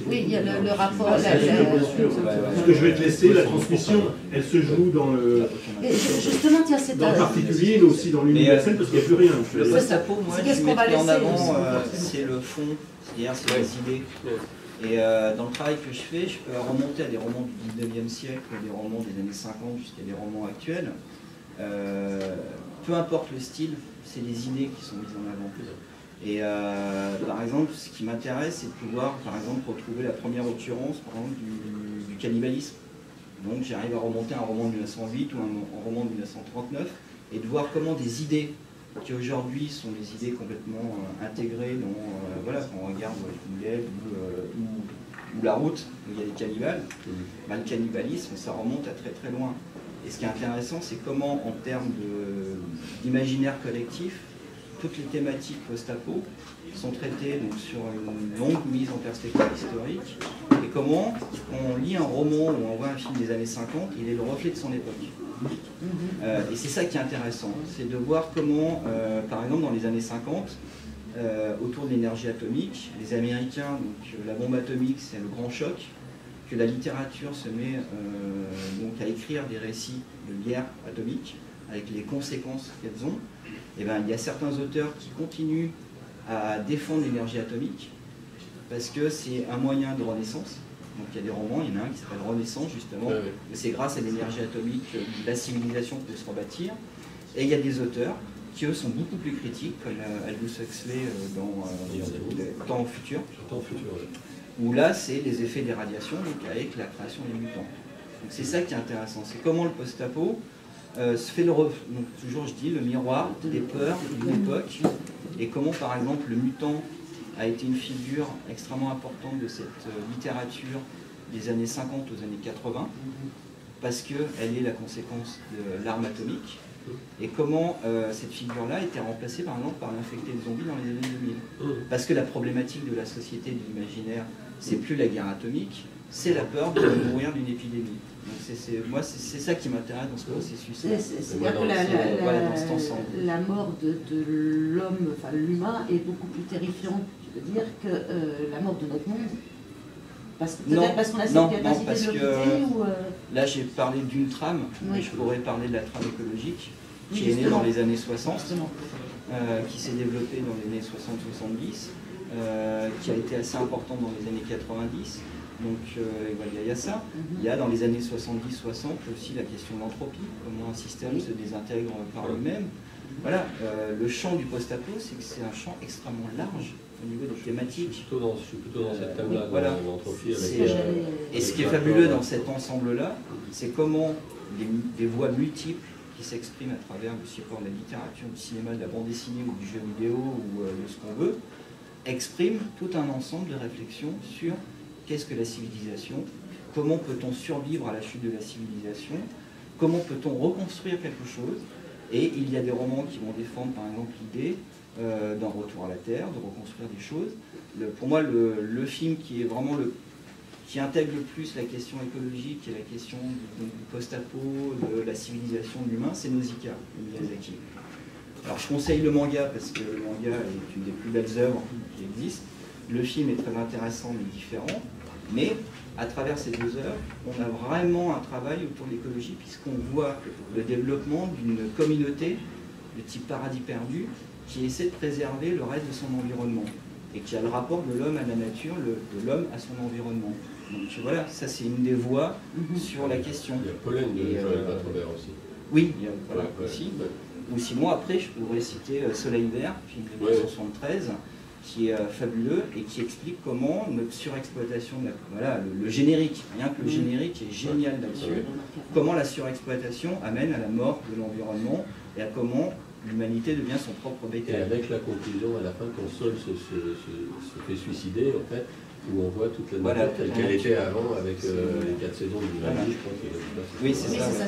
Oui, il y a le rapport... Ce que je vais te laisser, la transmission, elle se joue dans le... Justement, tiens, c'est... Dans le particulier, mais aussi dans l'universel, parce qu'il n'y a plus rien. Le post-apo, moi, je mettrais en avant, c'est le fond, c'est-à-dire c'est les idées. Et dans le travail que je fais, je peux remonter à des romans du 19e siècle, des romans des années 50 jusqu'à des romans actuels. Peu importe le style, c'est les idées qui sont mises en avant. Et par exemple, ce qui m'intéresse, c'est de pouvoir, par exemple, retrouver la première occurrence, par exemple, du cannibalisme. Donc j'arrive à remonter un roman de 1908 ou un roman de 1939 et de voir comment des idées qui aujourd'hui sont des idées complètement intégrées dans, voilà, quand on regarde Walking ou La Route, où il y a des cannibales, ben, le cannibalisme, ça remonte à très très loin. Et ce qui est intéressant, c'est comment, en termes d'imaginaire collectif, toutes les thématiques post-apo sont traitées donc, sur une longue mise en perspective historique, et comment, quand on lit un roman ou on voit un film des années 50, il est le reflet de son époque. Et c'est ça qui est intéressant, c'est de voir comment, par exemple, dans les années 50, autour de l'énergie atomique, les Américains, donc la bombe atomique, c'est le grand choc, que la littérature se met donc à écrire des récits de guerre atomique, avec les conséquences qu'elles ont. Et ben, il y a certains auteurs qui continuent à défendre l'énergie atomique, parce que c'est un moyen de renaissance. Donc il y a des romans, il y en a un qui s'appelle Renaissance justement, c'est grâce à l'énergie atomique que la civilisation peut se rebâtir. Et il y a des auteurs qui eux sont beaucoup plus critiques, comme Aldous Huxley dans Temps au futur, où là c'est les effets des radiations, donc avec la création des mutants. Donc c'est ça qui est intéressant, c'est comment le post-apo se fait donc toujours je dis le miroir des peurs d'une époque, et comment par exemple le mutant a été une figure extrêmement importante de cette littérature des années 50 aux années 80, parce qu'elle est la conséquence de l'arme atomique, et comment cette figure-là a été remplacée par exemple par l'infecté de zombies dans les années 2000. Parce que la problématique de la société de l'imaginaire, c'est plus la guerre atomique, c'est la peur de mourir d'une épidémie. Donc moi, c'est ça qui m'intéresse dans ce processus. C'est-à-dire que la mort de l'homme, enfin l'humain, est beaucoup plus terrifiante, je veux dire, que la mort de notre monde. Peut-être parce qu'on a cette capacité de l'occulter ou... Là, j'ai parlé d'une trame, mais je pourrais parler de la trame écologique, qui est née dans les années 60, qui s'est développée dans les années 60-70, qui a été assez importante dans les années 90. Donc il y a ça. Il y a dans les années 70-60 aussi la question de l'entropie, comment un système se désintègre par lui-même. Voilà, le champ du post-apo, c'est que c'est un champ extrêmement large au niveau des thématiques. Je suis plutôt dans cette thème-là, voilà. l'entropie. Et ce qui est fabuleux dans cet ensemble-là, c'est comment des voix multiples qui s'expriment à travers le support de la littérature, du cinéma, de la bande dessinée ou du jeu vidéo ou de ce qu'on veut, expriment tout un ensemble de réflexions sur qu'est-ce que la civilisation, comment peut-on survivre à la chute de la civilisation, comment peut-on reconstruire quelque chose. Et il y a des romans qui vont défendre par exemple l'idée d'un retour à la Terre, de reconstruire des choses. Pour moi, le film qui est vraiment qui intègre le plus la question écologique et la question du post-apo, de la civilisation de l'humain, c'est Nausicaa de Miyazaki. Alors je conseille le manga parce que le manga est une des plus belles œuvres qui existent. Le film est très intéressant mais différent. Mais à travers ces deux œuvres, on a vraiment un travail autour de l'écologie puisqu'on voit le développement d'une communauté de type paradis perdu qui essaie de préserver le reste de son environnement. et qui a le rapport de l'homme à la nature, de l'homme à son environnement. Donc voilà, ça c'est une des voies sur la question. Il y a Pollen de Joël Batrovert aussi. Oui, il y a aussi. Ou sinon après, je pourrais citer Soleil Vert, film de 1973, qui est fabuleux et qui explique comment notre surexploitation, voilà, le générique, rien que le générique est génial là-dessus, comment la surexploitation amène à la mort de l'environnement et à comment l'humanité devient son propre bétail. Et avec la conclusion à la fin qu'on Sol se fait suicider, en fait, où on voit toute la nature telle qu'elle était avant avec les 4 saisons du Vivaldi, je crois que oui, c'est ça.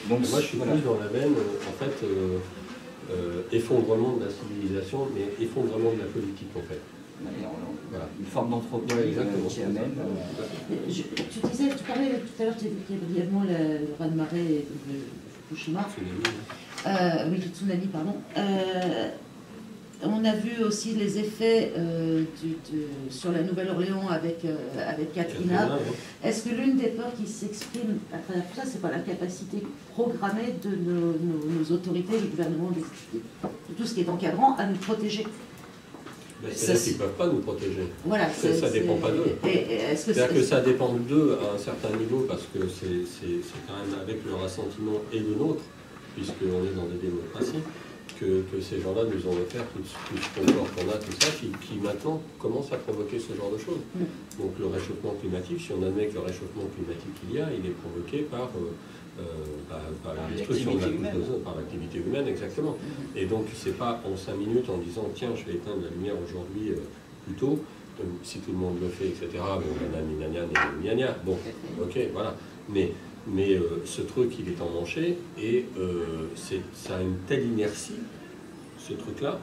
Donc moi je suis plus dans la veine, en fait, effondrement de la civilisation, mais effondrement de la politique en fait. Voilà. Une forme d'entropie qui amène. Tu parlais tout à l'heure, tu évoquais brièvement le raz-de-marée de Fukushima. Oui, le tsunami, pardon. On a vu aussi les effets sur la Nouvelle-Orléans avec Katrina. Est-ce que l'une des peurs qui s'exprime à travers tout ça, c'est pas la capacité programmée de nos autorités, du gouvernement, de tout ce qui est encadrant, à nous protéger? C'est-à-dire qu'ils ne peuvent pas nous protéger. Voilà, ça ne dépend pas d'eux. C'est-à-dire que ça dépend d'eux à un certain niveau, parce que c'est quand même avec leur assentiment et le nôtre, puisqu'on est dans des démocraties, que ces gens-là nous ont offert tout ce confort qu'on a, tout ça, qui maintenant commence à provoquer ce genre de choses. Donc le réchauffement climatique, si on admet que le réchauffement climatique il est provoqué par la destruction de la couche d'ozone, par l'activité humaine, exactement. Et donc c'est pas en 5 minutes en disant tiens je vais éteindre la lumière aujourd'hui plus tôt, si tout le monde le fait, etc. Bon, ok, voilà. Mais ce truc, il est emmanché et ça a une telle inertie, ce truc-là,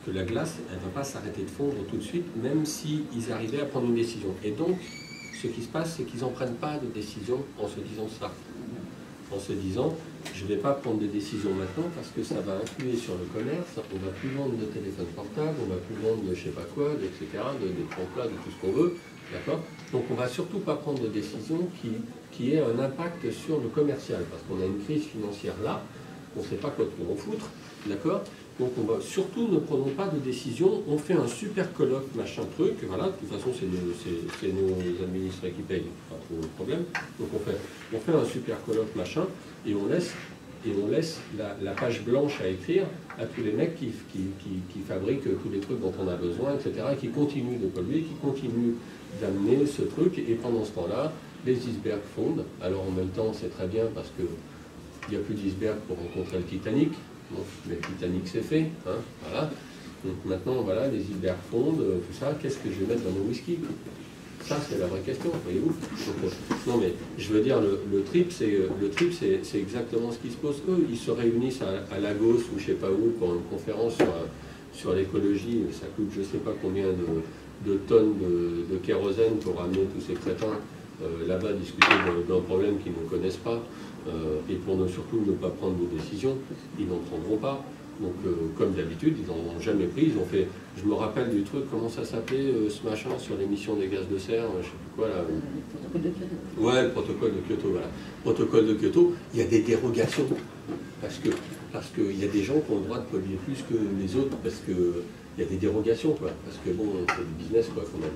que la glace, elle ne va pas s'arrêter de fondre tout de suite, même s'ils arrivaient à prendre une décision. Et donc, ce qui se passe, c'est qu'ils n'en prennent pas de décision en se disant ça. En se disant, je ne vais pas prendre des décisions maintenant parce que ça va influer sur le commerce, on ne va plus vendre de téléphones portables, on ne va plus vendre de je ne sais pas quoi, etc., des tremplats, de tout ce qu'on veut, d'accord? Donc on ne va surtout pas prendre de décisions qui aient un impact sur le commercial, parce qu'on a une crise financière là, on ne sait pas quoi en foutre, d'accord? Donc on va surtout ne prenons pas de décision, on fait un super colloque, machin truc, voilà, de toute façon c'est nos administrés qui payent, pas trop le problème. Donc on fait un super colloque, machin, et on laisse la page blanche à écrire à tous les mecs qui fabriquent tous les trucs dont on a besoin, etc., et qui continuent de polluer, qui continuent d'amener ce truc, et pendant ce temps-là, les icebergs fondent. Alors en même temps, c'est très bien parce qu'il n'y a plus d'icebergs pour rencontrer le Titanic. Donc, le Titanic c'est fait, hein, voilà. Donc maintenant, voilà, les icebergs fondent, tout ça. Qu'est-ce que je vais mettre dans mon whisky? Ça, c'est la vraie question, voyez-vous. Non, mais je veux dire, le trip, c'est exactement ce qui se pose. Eux, ils se réunissent à Lagos ou je sais pas où pour une conférence sur l'écologie. Ça coûte je sais pas combien de tonnes de kérosène pour amener tous ces crétins là-bas discuter d'un problème qu'ils ne connaissent pas. Et pour surtout ne pas prendre de décision, ils n'en prendront pas. Donc, comme d'habitude, ils n'en ont jamais pris. Ils ont fait, je me rappelle du truc, comment ça s'appelait, ce machin sur l'émission des gaz de serre, je ne sais plus quoi là. Le protocole de Kyoto. Ouais, le protocole de Kyoto, voilà. Protocole de Kyoto, il y a des dérogations. Parce qu'il y a des gens qui ont le droit de polluer plus que les autres, parce qu'il y a des dérogations, quoi. Parce que bon, c'est du business, quoi, quand même.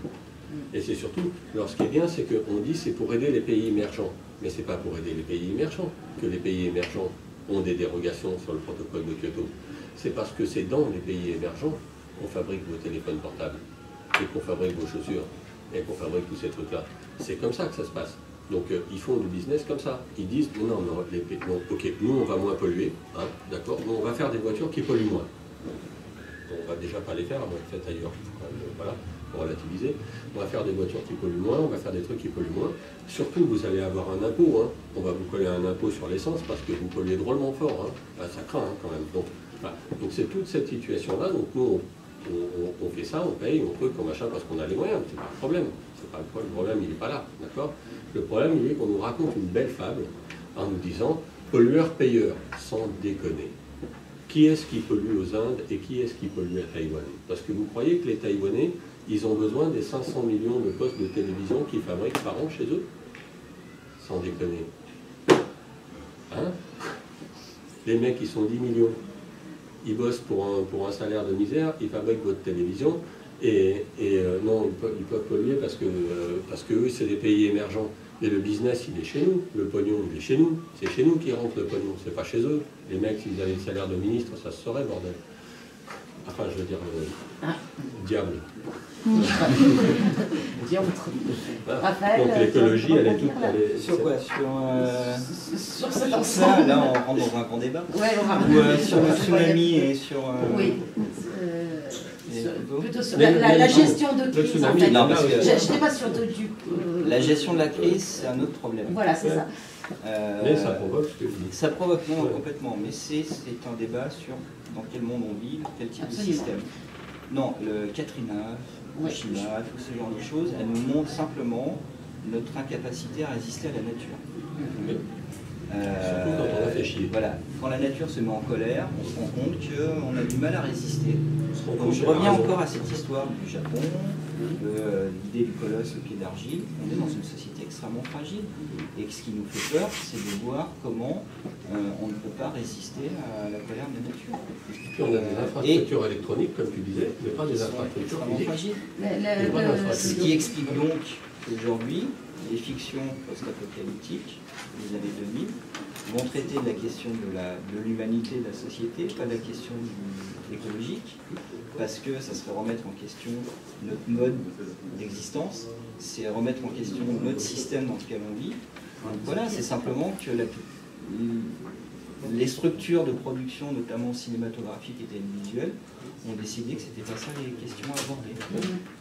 Et c'est surtout, alors ce qui est bien, c'est qu'on dit c'est pour aider les pays émergents. Mais ce n'est pas pour aider les pays émergents que les pays émergents ont des dérogations sur le protocole de Kyoto. C'est parce que c'est dans les pays émergents qu'on fabrique vos téléphones portables, et qu'on fabrique vos chaussures, et qu'on fabrique tous ces trucs-là. C'est comme ça que ça se passe. Donc ils font du business comme ça. Ils disent non, ok, nous on va moins polluer, hein, d'accord, mais on va faire des voitures qui polluent moins. Donc, on va déjà pas les faire, on va les faire ailleurs. Voilà. Relativiser, on va faire des voitures qui polluent moins, on va faire des trucs qui polluent moins. Surtout, vous allez avoir un impôt, hein. On va vous coller un impôt sur l'essence parce que vous polluez drôlement fort, hein. Ah, ça craint hein, quand même. Donc voilà. Donc c'est toute cette situation-là. Donc nous, on fait ça, on paye, on truc, on machin parce qu'on a les moyens. C'est pas le problème. C'est pas le problème, il n'est pas là, d'accord. Le problème, il est qu'on nous raconte une belle fable en nous disant pollueur-payeur, sans déconner. Qui est-ce qui pollue aux Indes et qui est-ce qui pollue à Taïwan? Parce que vous croyez que les Taïwanais, ils ont besoin des 500 millions de postes de télévision qu'ils fabriquent par an chez eux? Sans déconner. Hein? Les mecs, ils sont 10 millions. ils bossent pour un salaire de misère, ils fabriquent votre télévision, et non, ils peuvent polluer parce que eux, c'est des pays émergents. Et le business, il est chez nous, le pognon, il est chez nous. C'est chez nous qu'ils rentrent le pognon, c'est pas chez eux. Les mecs, s'ils avaient le salaire de ministre, ça se saurait, bordel. Enfin, je veux dire, diable. Raphaël, donc l'écologie, elle est toute... Sur quoi? Sur cet ça, ensemble. là, on rentre dans un grand débat. Ouais, on va Ou sur le tsunami et sur... Oui. Plutôt sur la gestion de crise, en fait. Non, parce que je n'étais pas sûre de du... La gestion de la crise, c'est un autre problème. Voilà, c'est ça. Mais ça provoque ce que je dis. Ça provoque, non, complètement. Mais c'est un débat sur dans quel monde on vit, quel type de système. Non, le Katrina, Fukushima, tout ce genre de choses, elles nous montrent simplement notre incapacité à résister à la nature. Surtout quand on a fait chier. Voilà. Quand la nature se met en colère, on se rend compte qu'on a du mal à résister. Donc je reviens encore à cette histoire du Japon, de l'idée du colosse au pied d'argile. On est dans une société extrêmement fragile. Et ce qui nous fait peur, c'est de voir comment on ne peut pas résister à la colère de la nature. Puis on a des infrastructures électroniques, comme tu disais, mais pas des infrastructures physiques. Ce qui explique donc qu'aujourd'hui, les fictions post-apocalyptiques des années 2000 vont traiter de la question de l'humanité, de la société, pas de la question écologique, parce que ça serait remettre en question notre mode d'existence, c'est remettre en question notre système dans lequel on vit. Donc voilà, c'est simplement que les structures de production, notamment cinématographiques et télévisuelles, ont décidé que c'était pas ça les questions à aborder.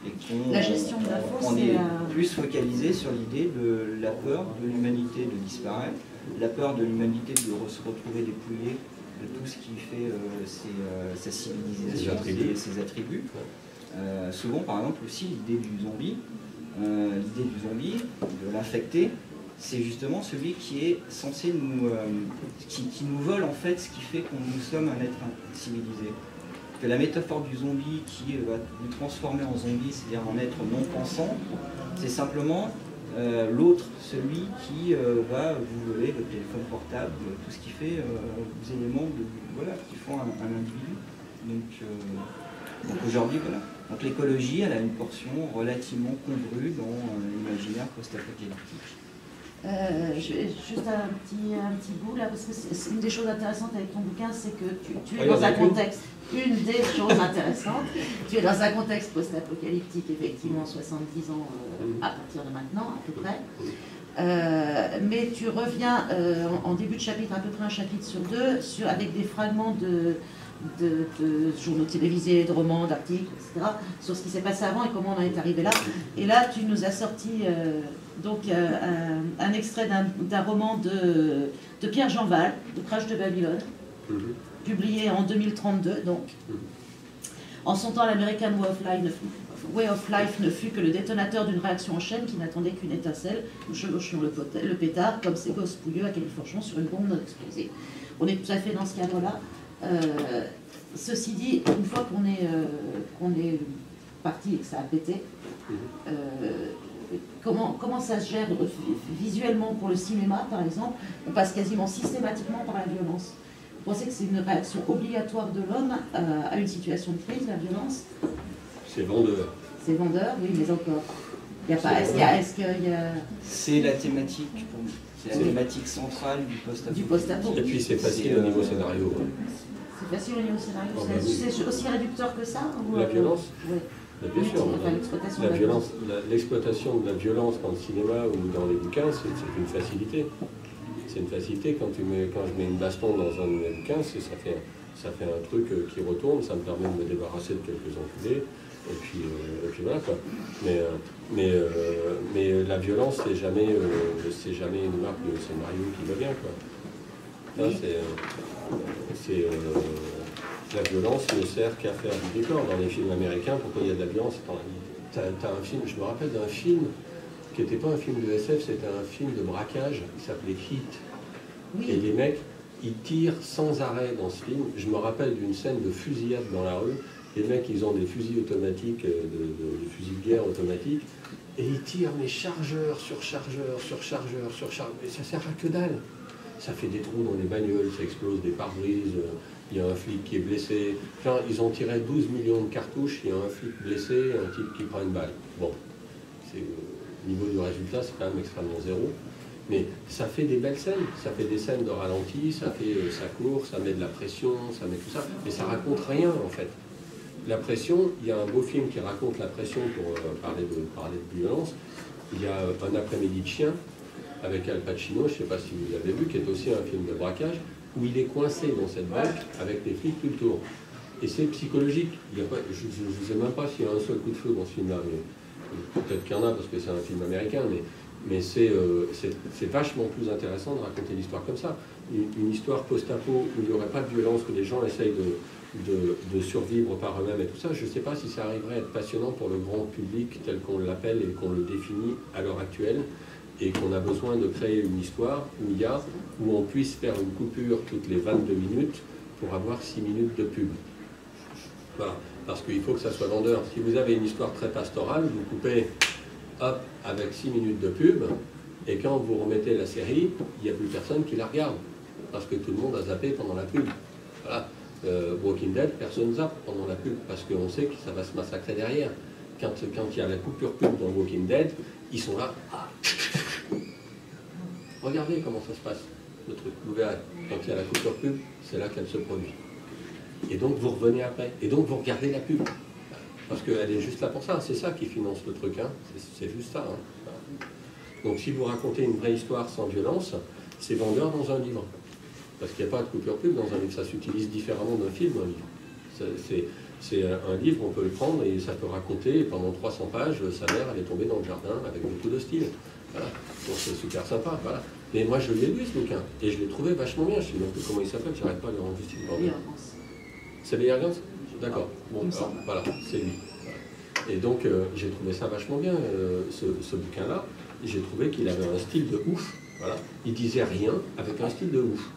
Et la gestion de l'info, on est plus focalisé sur l'idée de la peur de l'humanité de disparaître, la peur de l'humanité de se retrouver dépouillée de tout ce qui fait sa civilisation et ses attributs. Souvent, par exemple, aussi l'idée du zombie, de l'infecté, c'est justement celui qui est censé qui nous vole en fait ce qui fait que nous sommes un être civilisé. Que la métaphore du zombie qui va nous transformer en zombie, c'est-à-dire en être non pensant, c'est simplement l'autre, celui qui va vous voler votre téléphone portable, tout ce qui fait les éléments qui font un individu. Donc aujourd'hui, voilà. Donc l'écologie, elle a une portion relativement congrue dans l'imaginaire post-apocalyptique. Juste un petit bout là, parce que c'est une des choses intéressantes avec ton bouquin, c'est que tu es dans un contexte, une des choses intéressantes, tu es dans un contexte post-apocalyptique, effectivement, 70 ans à partir de maintenant, à peu près. Mais tu reviens en début de chapitre, à peu près un chapitre sur deux, avec des fragments de journaux télévisés, de romans, d'articles, etc., sur ce qui s'est passé avant et comment on en est arrivé là. Et là, tu nous as sorti un extrait d'un roman de Pierre Jean Val, de Crash de Babylone, publié en 2032. Donc, en son temps, l'American Way of Life ne fut que le détonateur d'une réaction en chaîne qui n'attendait qu'une étincelle. Nous chevauchions le pétard comme ces gosses pouilleux à Califorchon sur une bombe non explosée. On est tout à fait dans ce cadre-là. Ceci dit, une fois qu'on est parti et que ça a pété, comment ça se gère visuellement pour le cinéma, par exemple? On passe quasiment systématiquement par la violence. Vous pensez que c'est une réaction obligatoire de l'homme à une situation de crise, la violence? C'est vendeur. C'est vendeur, oui, mais encore. Il y a pas. Est-ce qu'il y a... C'est la thématique pour nous. C'est la thématique centrale du post-apo. Et puis c'est facile au niveau scénario. C'est facile au niveau scénario. C'est aussi réducteur que ça ou... La violence? Oui. Bien sûr. L'exploitation de la violence dans le cinéma ou dans les bouquins, c'est une facilité. C'est une facilité. Quand je mets une baston dans un bouquin, ça fait un truc qui retourne, ça me permet de me débarrasser de quelques enculés. Et puis voilà quoi. Mais la violence, c'est jamais une marque de scénario qui va bien quoi. Là, la violence ne sert qu'à faire du décor. Dans les films américains, pourquoi il y a de la violence? T'as un film, je me rappelle d'un film qui n'était pas un film de SF, c'était un film de braquage, qui s'appelait Heat. Oui. Et les mecs, ils tirent sans arrêt dans ce film. Je me rappelle d'une scène de fusillade dans la rue. Les mecs, ils ont des fusils automatiques, des fusils de guerre automatiques, et ils tirent mais chargeur sur chargeur sur chargeur sur chargeur. Et ça sert à que dalle. Ça fait des trous dans les bagnoles, ça explose des pare-brises. il y a un flic qui est blessé. Enfin, ils ont tiré 12 millions de cartouches, il y a un flic blessé et un type qui prend une balle. Bon, au niveau du résultat, c'est quand même extrêmement zéro. Mais ça fait des belles scènes, ça fait des scènes de ralenti, ça court, ça met de la pression, ça met tout ça, mais ça raconte rien en fait. La pression, il y a un beau film qui raconte la pression pour parler de violence. Il y a Un après-midi de chien avec Al Pacino, je ne sais pas si vous l'avez vu, qui est aussi un film de braquage, où il est coincé dans cette banque avec des flics tout le tour. Et c'est psychologique. Je ne sais même pas s'il y a un seul coup de feu dans ce film-là, mais peut-être qu'il y en a parce que c'est un film américain, mais c'est vachement plus intéressant de raconter l'histoire comme ça. Une histoire post-apo où il n'y aurait pas de violence, que les gens essayent de survivre par eux-mêmes et tout ça, je ne sais pas si ça arriverait à être passionnant pour le grand public tel qu'on l'appelle et qu'on le définit à l'heure actuelle, et qu'on a besoin de créer une histoire où on puisse faire une coupure toutes les 22 minutes pour avoir 6 minutes de pub. Voilà, parce qu'il faut que ça soit vendeur. Si vous avez une histoire très pastorale, vous coupez hop, avec 6 minutes de pub, et quand vous remettez la série, il n'y a plus personne qui la regarde, parce que tout le monde a zappé pendant la pub. Voilà. Walking Dead, personne zappe pendant la pub, parce qu'on sait que ça va se massacrer derrière. Quand il y a la coupure pub dans Walking Dead, ils sont là. Ah. Regardez comment ça se passe, le truc. Vous verrez, quand il y a la coupure pub, c'est là qu'elle se produit. Et donc vous revenez après, et donc vous regardez la pub. Parce qu'elle est juste là pour ça, c'est ça qui finance le truc, hein. C'est juste ça. Hein. Donc si vous racontez une vraie histoire sans violence, c'est vendeur dans un livre. Parce qu'il n'y a pas de coupure pub dans un livre, ça s'utilise différemment d'un film, un livre. C'est un livre, on peut le prendre et ça peut raconter, et pendant 300 pages, sa mère, elle est tombée dans le jardin avec beaucoup de style. Voilà. Donc c'est super sympa, voilà. Mais moi je l'ai lu ce bouquin, et je l'ai trouvé vachement bien, je ne sais même plus comment il s'appelle, j'arrête pas de le rendre juste. C'est Bear Grylls ? D'accord. Bon, alors, voilà, c'est lui. Voilà. Et donc j'ai trouvé ça vachement bien, ce bouquin-là. J'ai trouvé qu'il avait un style de ouf. Voilà. Il disait rien avec un style de ouf.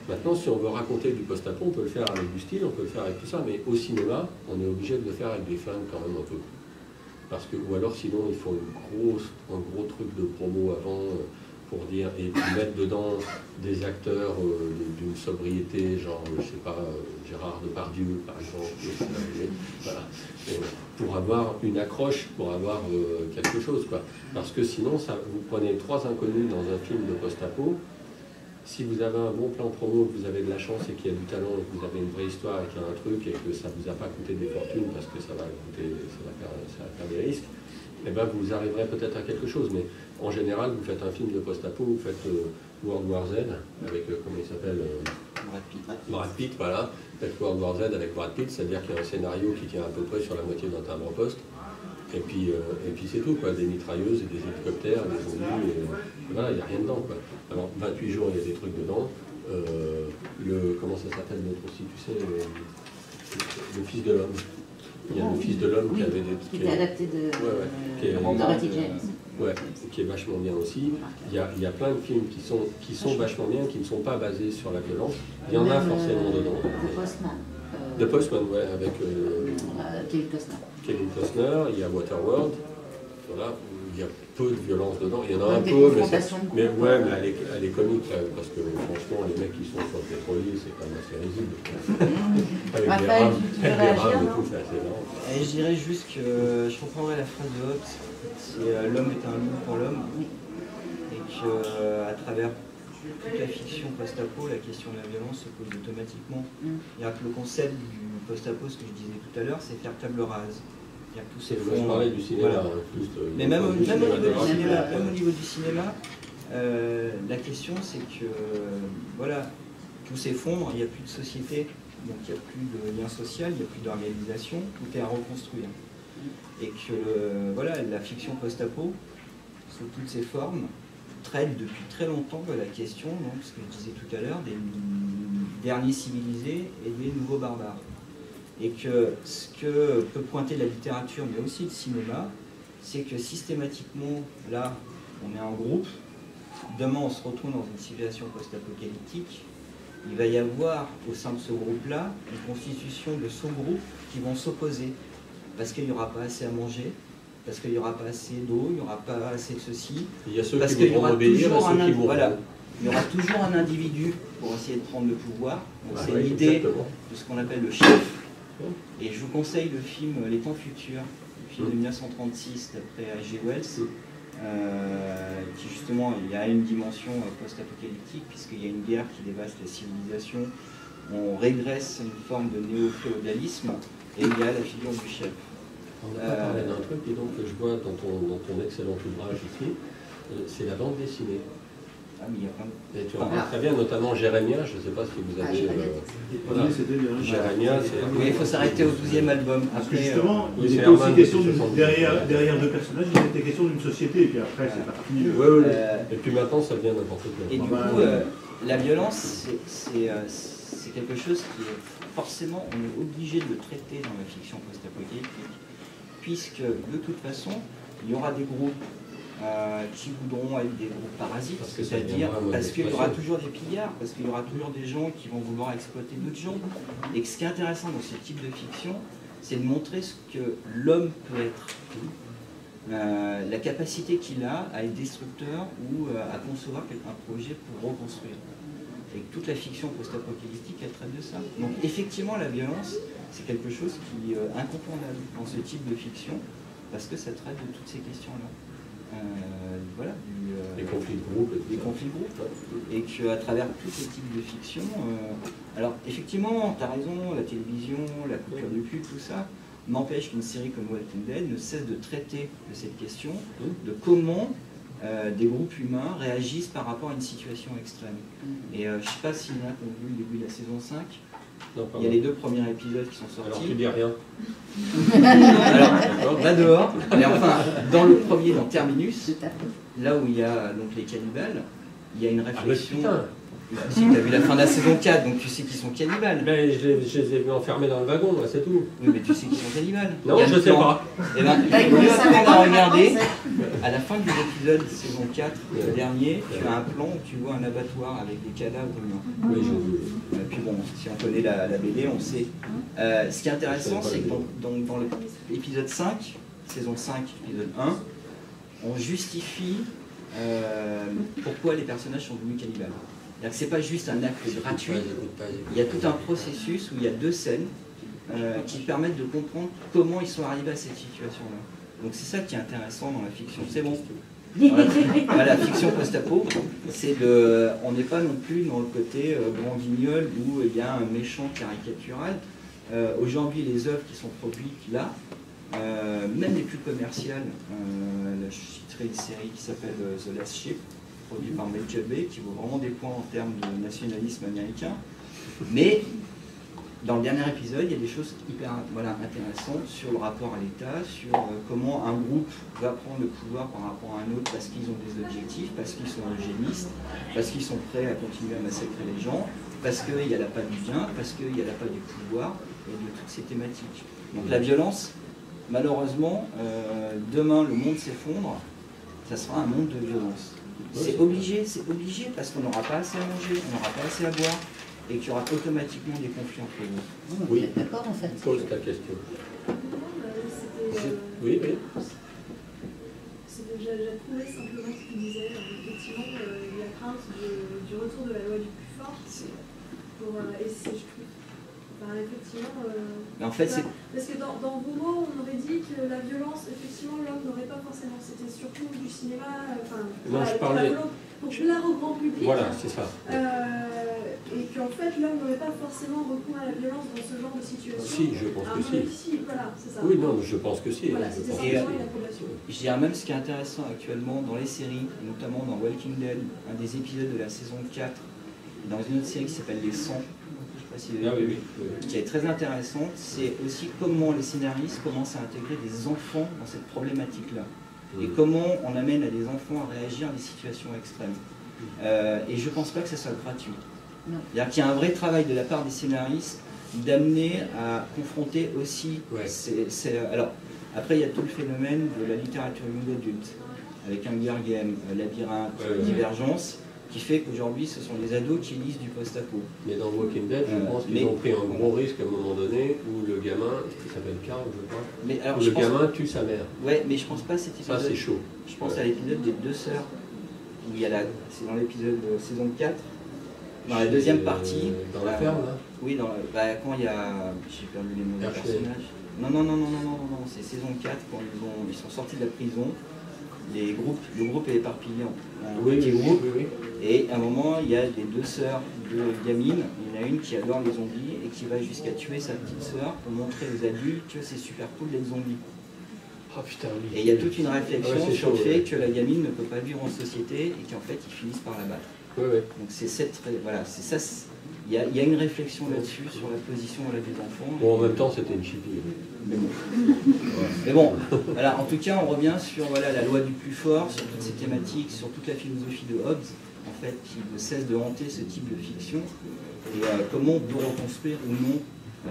Maintenant, si on veut raconter du post-apo, on peut le faire avec du style, on peut le faire avec tout ça, mais au cinéma, on est obligé de le faire avec des flingues quand même un peu. Parce que, ou alors sinon, il faut un gros truc de promo avant pour dire, et puis mettre dedans des acteurs d'une sobriété, genre, je sais pas, Gérard Depardieu, par exemple, voilà, pour avoir une accroche, pour avoir quelque chose, quoi. Parce que sinon, vous prenez 3 inconnus dans un film de post-apo. Si vous avez un bon plan promo, que vous avez de la chance et qu'il y a du talent, et que vous avez une vraie histoire et qu'il y a un truc et que ça ne vous a pas coûté des fortunes parce que ça va faire des risques, eh ben vous arriverez peut-être à quelque chose. Mais en général, vous faites un film de post-apo, vous faites World War Z avec, comment il s'appelle Brad Pitt, voilà. Faites World War Z avec Brad Pitt, c'est-à-dire qu'il y a un scénario qui tient à peu près sur la moitié d'un timbre-poste. Et puis c'est tout, quoi. Des mitrailleuses et des hélicoptères, des zombies, et voilà, il n'y a rien dedans, quoi. Alors, 28 jours, il y a des trucs dedans. Comment ça s'appelle l'autre aussi, tu sais, le Fils de l'homme. Il y a le Fils de l'homme qui avait des... Qui était adapté de Dorothy James. Ouais, qui est vachement bien aussi. Il y a plein de films qui sont vachement bien, qui ne sont pas basés sur la violence. Il y en a forcément dedans. The Postman. The Postman, ouais, avec... Kevin Costner. Kevin Costner, il y a Waterworld, voilà, il y a peu de violence dedans, il y en a un peu, mais elle est comique, parce que franchement, les mecs qui sont sur le pétrolier, c'est quand même assez risible. Avec des rames et tout, c'est assez marrant. Et je dirais juste que je comprendrais la phrase de Hobbes, c'est l'homme est un loup pour l'homme, et qu'à travers toute la fiction post-apo, la question de la violence se pose automatiquement. Il y a que le concept du post-apo, ce que je disais tout à l'heure, c'est faire table rase. Il y a tous ces fonds. Je parlais du cinéma. Voilà. Mais même au niveau du cinéma, la question c'est que voilà, tout s'effondre, il n'y a plus de société, donc il n'y a plus de lien social, il n'y a plus d'organisation, tout est à reconstruire. Et que voilà, la fiction post-apo, sous toutes ses formes, traite depuis très longtemps de la question, donc, ce que je disais tout à l'heure, des derniers civilisés et des nouveaux barbares. Et que ce que peut pointer la littérature, mais aussi le cinéma, c'est que systématiquement, là, on est en groupe, demain on se retrouve dans une situation post-apocalyptique, il va y avoir au sein de ce groupe-là une constitution de sous-groupes qui vont s'opposer, parce qu'il n'y aura pas assez à manger, parce qu'il n'y aura pas assez d'eau, il n'y aura pas assez de ceci, il y a ceux parce qui voudront obéir et ceux qui mourront. Voilà. il y aura toujours un individu pour essayer de prendre le pouvoir. C'est l'idée de ce qu'on appelle le chef. Et je vous conseille le film Les Temps Futurs, le film de 1936 d'après H.G. Wells, qui justement, il y a une dimension post-apocalyptique, puisqu'il y a une guerre qui dévaste la civilisation, on régresse une forme de néo-féodalisme, et il y a la figure du chef. On va parler d'un truc, et donc, que je vois dans ton excellent ouvrage ici, c'est la bande dessinée. Ah, mais il y a plein de... Et tu remarques très bien, notamment Jérémia, je ne sais pas si vous avez... voilà. Jérémia, c'est... Oui, il faut s'arrêter au 12e album. Parce que justement, il était aussi question, derrière deux personnages, il était question d'une société, et puis après, c'est parti. Oui. Et puis maintenant, ça devient n'importe quoi. Et du coup, la violence, c'est quelque chose qui est forcément, on est obligé de le traiter dans la fiction post-apocalyptique, puisque de toute façon, il y aura des groupes qui voudront être des groupes parasites, c'est-à-dire parce qu'il y aura toujours des pillards, parce qu'il y aura toujours des gens qui vont vouloir exploiter d'autres gens. Et ce qui est intéressant dans ce type de fiction, c'est de montrer ce que l'homme peut être. La capacité qu'il a à être destructeur ou à concevoir un projet pour reconstruire. Et toute la fiction post-apocalyptique, elle traite de ça. Donc effectivement, la violence, c'est quelque chose qui est incontournable dans ce type de fiction, parce que ça traite de toutes ces questions-là. Voilà, les conflits de groupe. Les conflits de groupe. Et qu'à travers tous ces types de fiction, alors effectivement, tu as raison, la télévision, la culture du pub, tout ça, n'empêche qu'une série comme Walking Dead ne cesse de traiter de cette question, de comment des groupes humains réagissent par rapport à une situation extrême. Et je ne sais pas s'il y en a qui ont vu le début de la saison 5. Non, il y a les 2 premiers épisodes qui sont sortis. Alors tu dis rien. Alors, là dehors, mais enfin, dans le premier, dans Terminus, là où il y a donc les cannibales, il y a une réflexion. Si tu as vu la fin de la saison 4, donc tu sais qu'ils sont cannibales. Mais je les ai vus enfermés dans le wagon, c'est tout. Oui, mais tu sais qu'ils sont cannibales. Non, je sais pas. Et bien, on a regardé, à la fin de l'épisode saison 4, le dernier, tu as un plan où tu vois un abattoir avec des cadavres humains. Oui, et puis bon, si on connaît la BD, on sait. Ce qui est intéressant, c'est que dans l'épisode 5, saison 5, épisode 1, on justifie pourquoi les personnages sont devenus cannibales. C'est pas juste un acte gratuit, il y a tout un processus où il y a 2 scènes qui permettent de comprendre comment ils sont arrivés à cette situation-là. Donc c'est ça qui est intéressant dans la fiction. C'est bon. La fiction post-apo, c'est de, on n'est pas non plus dans le côté grand guignol où il y a un méchant caricatural. Aujourd'hui, les œuvres qui sont produites là, même les plus commerciales, je citerai une série qui s'appelle The Last Ship, produit par Michael Bay, qui vaut vraiment des points en termes de nationalisme américain. Mais dans le dernier épisode, il y a des choses hyper intéressantes sur le rapport à l'État, sur comment un groupe va prendre le pouvoir par rapport à un autre parce qu'ils ont des objectifs, parce qu'ils sont eugénistes, parce qu'ils sont prêts à continuer à massacrer les gens, parce qu'il y a l'appât du bien, parce qu'il y a l'appât du pouvoir, et de toutes ces thématiques. Donc la violence, malheureusement, demain le monde s'effondre, ça sera un monde de violence. C'est obligé parce qu'on n'aura pas assez à manger, on n'aura pas assez à boire, et qu'il y aura automatiquement des conflits entre nous. Oui, d'accord en fait. Pose ta question. Oui. J'ai trouvé simplement ce qu'il disait, effectivement, la crainte du retour de la loi du plus fort. Et c'est, je trouve, effectivement... Mais en fait, c'est... Parce que dans vos mots, on aurait dit que la violence, effectivement, l'homme n'aurait pas forcément... C'était surtout du cinéma, non, je parlais... pour plaire au grand public. Voilà, c'est ça. Et qu'en fait, l'homme n'aurait pas forcément recours à la violence dans ce genre de situation. Si, je pense que si. Si, voilà, c'est ça. Oui, non, je pense que si. Voilà, c'était simplement une approbation. Je dirais même ce qui est intéressant actuellement dans les séries, notamment dans Walking Dead, un des épisodes de la saison 4, dans une autre série qui s'appelle Les 100, qui est très intéressante, c'est aussi comment les scénaristes commencent à intégrer des enfants dans cette problématique-là. Et comment on amène à des enfants à réagir à des situations extrêmes. Et je ne pense pas que ça soit gratuit. C'est-à-dire qu'il y a un vrai travail de la part des scénaristes d'amener à confronter aussi... alors, après, il y a tout le phénomène de la littérature young adulte, avec Hunger Games, Labyrinthe, Divergence, qui fait qu'aujourd'hui, ce sont des ados qui lisent du post-apo. Mais dans Walking Dead, je pense qu'ils ont pris un gros risque à un moment donné où le gamin, qui s'appelle Carl, je crois, mais alors, où le gamin tue sa mère. Ouais, mais je pense pas à cet épisode. Ça, c'est chaud. Je pense à l'épisode des 2 sœurs où il y a c'est dans l'épisode saison 4, dans la deuxième partie. Dans la ferme, là? Oui, quand il y a... J'ai perdu les noms des personnages. Non, c'est saison 4, quand ils sont sortis de la prison. Le groupe est éparpillé en petits groupes. Et à un moment, il y a les deux sœurs de gamines. Il y en a une qui adore les zombies et qui va jusqu'à tuer sa petite sœur pour montrer aux adultes que c'est super cool d'être zombie. Oh, putain, oui. Et il y a toute une réflexion sur le fait que la gamine ne peut pas vivre en société et qu'en fait ils finissent par la battre. Donc c'est ça. Il y a une réflexion là-dessus sur la position des enfants. Bon, en même temps, c'était une chippie. Mais bon, voilà, en tout cas, on revient sur la loi du plus fort, sur toutes ces thématiques, sur toute la philosophie de Hobbes, en fait, qui ne cesse de hanter ce type de fiction, et comment on peut reconstruire ou non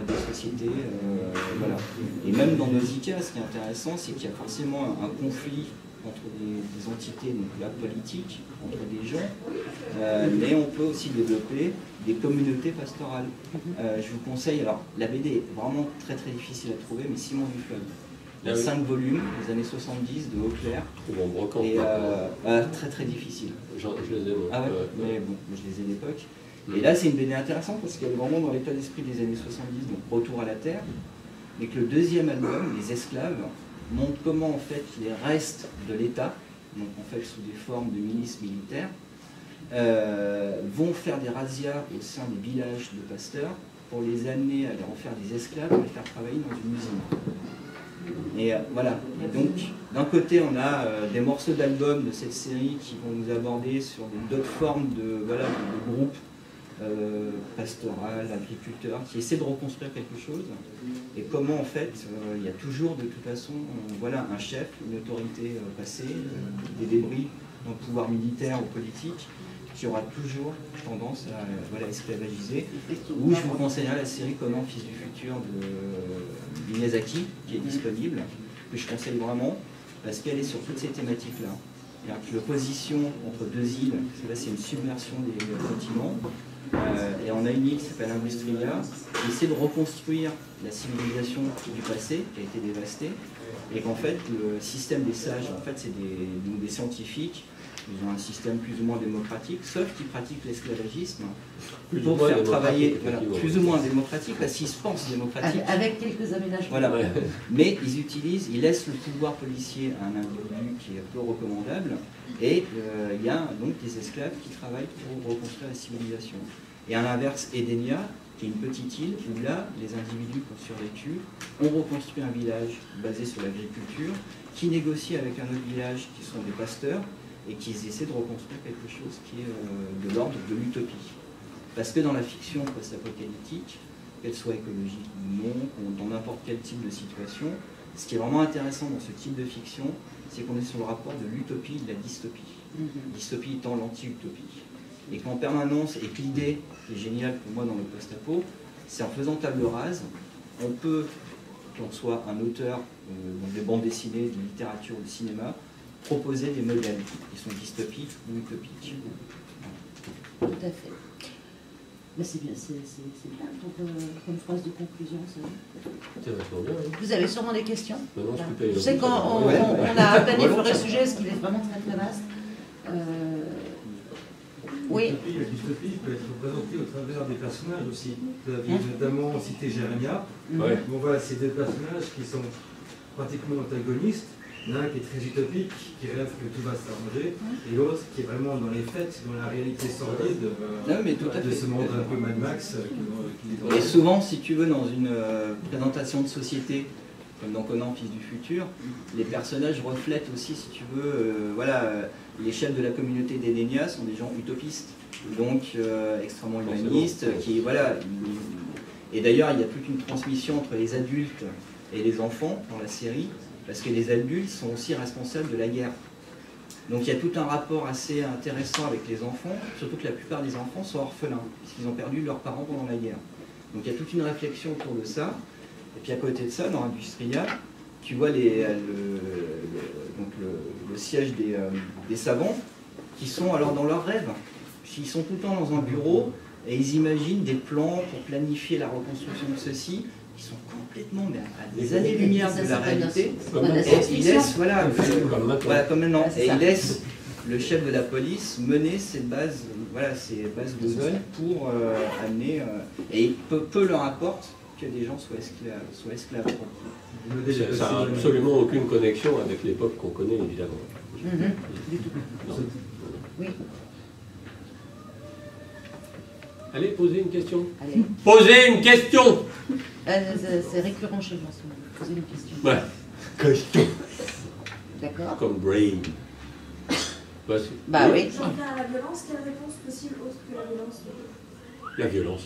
des sociétés. Voilà. Et même dans Nausicaa, ce qui est intéressant, c'est qu'il y a forcément un conflit entre des entités, donc là, politiques, entre des gens, mais on peut aussi développer des communautés pastorales. Je vous conseille, alors la BD est vraiment très très difficile à trouver, mais Simon du Fleuve. Il y a 5 volumes, des années 70, de Auclair. Et très très difficile. Je les ai, ah ouais, mais bon, je les ai à l'époque. Et là, c'est une BD intéressante parce qu'elle est vraiment dans l'état d'esprit des années 70, donc Retour à la Terre. Et que le deuxième album, Les Esclaves, montre comment en fait les restes de l'État, donc en fait sous des formes de milices militaires, vont faire des razzias au sein des villages de pasteurs pour les amener à les refaire des esclaves et les faire travailler dans une usine. Et voilà. Et donc, d'un côté, on a des morceaux d'albums de cette série qui vont nous aborder sur d'autres formes de groupes pastoral, agriculteur, qui essaie de reconstruire quelque chose, et comment en fait il y a toujours de toute façon un chef, une autorité passée, des débris dans le pouvoir militaire ou politique, qui aura toujours tendance à esclavagiser. Ou je vous conseillerais la série Conan, fils du futur de Miyazaki, qui est disponible, que je conseille vraiment, parce qu'elle est sur toutes ces thématiques-là. L'opposition entre deux îles, là c'est une submersion des continents, et on a une île qui s'appelle Industria, qui essaie de reconstruire la civilisation du passé, qui a été dévastée, et qu'en fait le système des sages, en fait c'est des scientifiques, ils ont un système plus ou moins démocratique, sauf qu'ils pratiquent l'esclavagisme pour faire travailler, plus ou moins démocratique, parce qu'ils se pensent démocratiques. Avec quelques aménagements. Voilà. Mais ils laissent le pouvoir policier à un individu qui est peu recommandable, et il y a donc des esclaves qui travaillent pour reconstruire la civilisation. Et à l'inverse, Edenia, qui est une petite île, où là, les individus qui ont survécu ont reconstruit un village basé sur l'agriculture, qui négocie avec un autre village qui sont des pasteurs, et qui essaient de reconstruire quelque chose qui est de l'ordre de l'utopie. Parce que dans la fiction post-apocalyptique, qu'elle soit écologique ou non, ou dans n'importe quel type de situation, ce qui est vraiment intéressant dans ce type de fiction, c'est qu'on est sur le rapport de l'utopie et de la dystopie. Dystopie étant l'anti-utopie. Et qu'en permanence, et que l'idée qui est géniale pour moi dans le post-apo, c'est en faisant table rase, on peut, qu'on soit un auteur de bandes dessinées, de littérature ou de cinéma, proposer des modèles qui sont dystopiques ou utopiques. Tout à fait. Mais c'est bien, c'est bien comme phrase de conclusion. C'est vachement bien. Oui. Vous avez sûrement des questions? Je sais qu'on a à peine effleuré le sujet, parce qu'il est vraiment très très vaste. Oui. La dystopie peut être représentée au travers des personnages aussi. Vous avez notamment cité Jérémia. Bon, voilà, c'est des personnages qui sont pratiquement antagonistes. Il y en a un qui est très utopique, qui rêve que tout va s'arranger, et l'autre qui est vraiment dans les faits, dans la réalité sordide de ce monde un peu Mad Max. Et souvent, si tu veux, dans une présentation de société, comme dans Conan, fils du futur, les personnages reflètent aussi, si tu veux, les chefs de la communauté d'Edenia sont des gens utopistes, donc extrêmement humanistes, et d'ailleurs, il y a toute une transmission entre les adultes et les enfants dans la série, parce que les adultes sont aussi responsables de la guerre. Donc il y a tout un rapport assez intéressant avec les enfants, surtout que la plupart des enfants sont orphelins, puisqu'ils ont perdu leurs parents pendant la guerre. Donc il y a toute une réflexion autour de ça. Et puis à côté de ça, dans Industria, tu vois le siège des savants, qui sont alors dans leurs rêves. Ils sont tout le temps dans un bureau, et ils imaginent des plans pour planifier la reconstruction de ceci, qui sont complètement à des années-lumière de la réalité, et ils laissent, comme maintenant, et ils laissent le chef de la police menait ces bases de zone pour amener... et peu leur importe que des gens soient esclaves. Ça n'a absolument aucune connexion avec l'époque qu'on connaît, évidemment. Du tout. Non. Oui. Allez, posez une question. Allez. Posez une question. C'est récurrent chez moi, poser une question. Ouais. Question. D'accord. Comme brain. Bah oui. J'en viens à la violence. Quelle réponse possible autre que la violence? La violence.